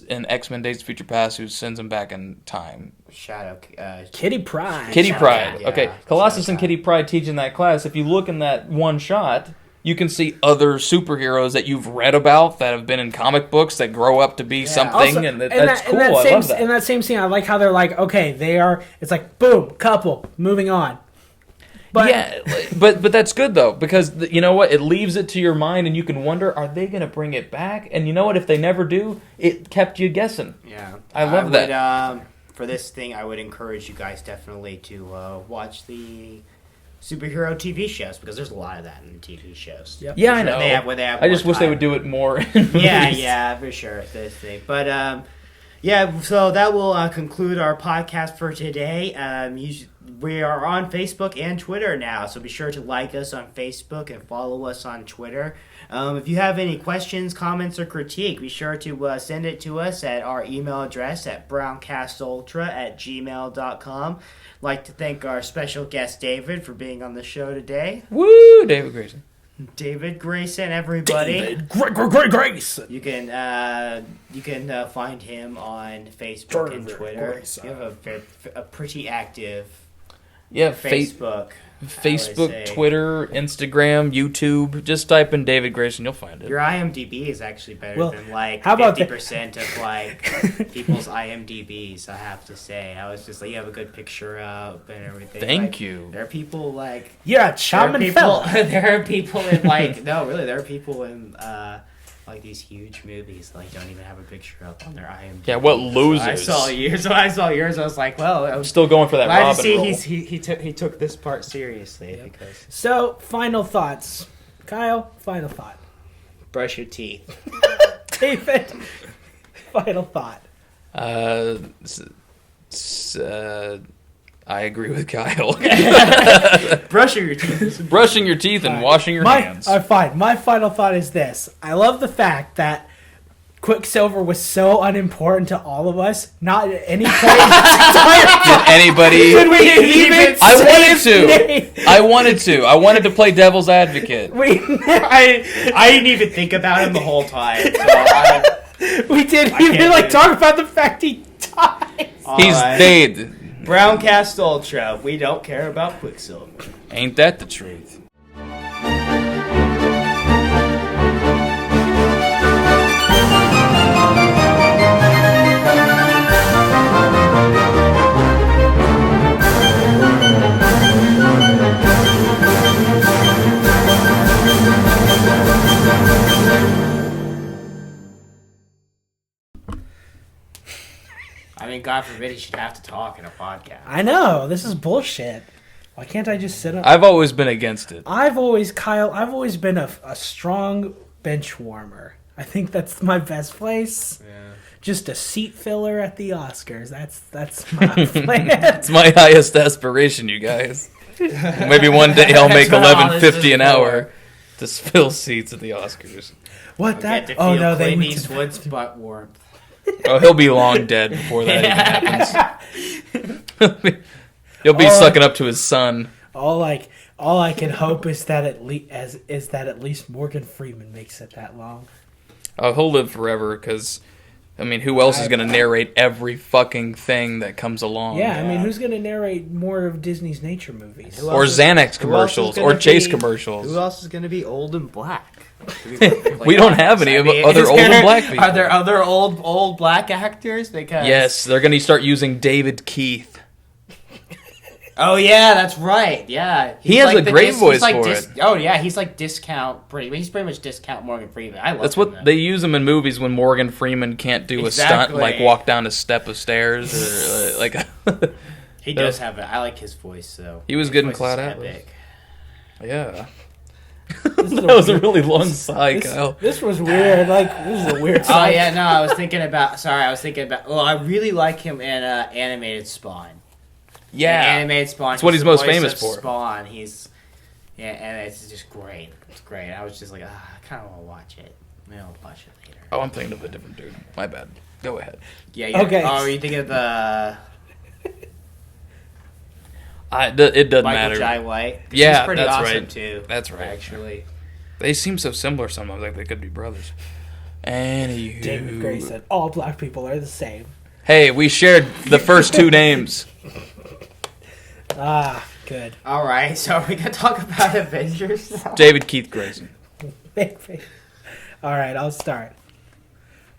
in X-Men: Days of Future Past who sends him back in time? Kitty Pryde. Kitty Pryde. Okay, Colossus and Kitty Pryde teach in that class. If you look in that one shot, you can see other superheroes that you've read about that have been in comic books that grow up to be something, also, and that's cool. I love that. In that same scene, I like how they're like, okay, they are. It's like boom, couple, moving on. But but that's good though, because you know what? It leaves it to your mind, and you can wonder, are they going to bring it back? And you know what? If they never do, it kept you guessing. Yeah, I love that. For this thing, I would encourage you guys definitely to watch the superhero TV shows, because there's a lot of that in TV shows. Yep. Yeah, I know. I just wish they would do it more in movies. Yeah, for sure. But so that will conclude our podcast for today. We are on Facebook and Twitter now, so be sure to like us on Facebook and follow us on Twitter. If you have any questions, comments, or critique, be sure to send it to us at our email address at browncastultra@gmail.com. Like to thank our special guest David for being on the show today. Woo, David Grayson. David Grayson, everybody. David Grayson. You can find him on Facebook and Twitter. Grayson. You have a pretty active Facebook. Twitter, Instagram, YouTube. Just type in David Grayson, you'll find it. Your IMDb is actually better than like 50% of like people's IMDb's. I have to say, I was just like, you have a good picture up and everything. Thank you. There are people like charming fella. There are people in like there are people in like these huge movies like don't even have a picture up on their IMDb. Yeah, what losers? So I saw yours. I was like, well, I'm still going for that Robin role. He took this part seriously. Yep. Because so final thoughts, Kyle. Final thought. Brush your teeth. David. Final thought. I agree with Kyle. Brushing your teeth. Brushing your teeth and washing your hands. Fine. My final thought is this. I love the fact that Quicksilver was so unimportant to all of us. Not at any point in this entire Did anybody... Did we even I wanted to. I wanted to play devil's advocate. I didn't even think about him the whole time. So we didn't even talk about the fact he died. He's dead. BrownCast Ultra. We don't care about Quicksilver. Ain't that the truth? I mean, God forbid he should have to talk in a podcast. I know. This is bullshit. Why can't I just sit up? I've always been against it. I've always been a strong bench warmer. I think that's my best place. Yeah. Just a seat filler at the Oscars. That's my plan. It's my highest aspiration, you guys. Maybe one day I'll make $11.50 an hour to fill seats at the Oscars. What that? that? Oh no, they Clint need Eastwood's butt warmth. Oh, he'll be long dead before that even happens. He'll be sucking up to his son. All I can hope is that at least Morgan Freeman makes it that long. Oh, he'll live forever because, I mean, who else is going to narrate every fucking thing that comes along? Yeah, I mean, who's going to narrate more of Disney's nature movies? Or Xanax commercials, or Chase commercials. Who else is going to be old and black? We don't have any other old and black people. Are there other old black actors? Because yes, they're going to start using David Keith. Oh yeah, that's right. Yeah, he has a great voice for it. Oh yeah, he's like discount. He's pretty much discount Morgan Freeman. I love. That's what they use him in movies when Morgan Freeman can't do a stunt, like walk down a step of stairs, or like. He does have I like his voice though. He was good in Cloud Atlas. Yeah. That was a really long sigh, Kyle. This was weird. This is a weird sigh. Oh yeah, no, I was thinking about. Well, I really like him in Animated Spawn. Yeah, Animated Spawn. That's what he's most famous for. Spawn. And it's just great. It's great. I was just like, I kind of want to watch it. Maybe I'll watch it later. Oh, I'm thinking of a different dude. My bad. Go ahead. Yeah. Okay. Oh, are you thinking of the? It doesn't matter. Michael Jai White. Yeah, he's pretty that's awesome right. Too. That's right. Actually, they seem so similar sometimes, like they could be brothers. Anywho, David Gray said all black people are the same. Hey, we shared the first two names. Ah, good. All right, so are we gonna talk about Avengers now? David Keith Grayson. All right, I'll start.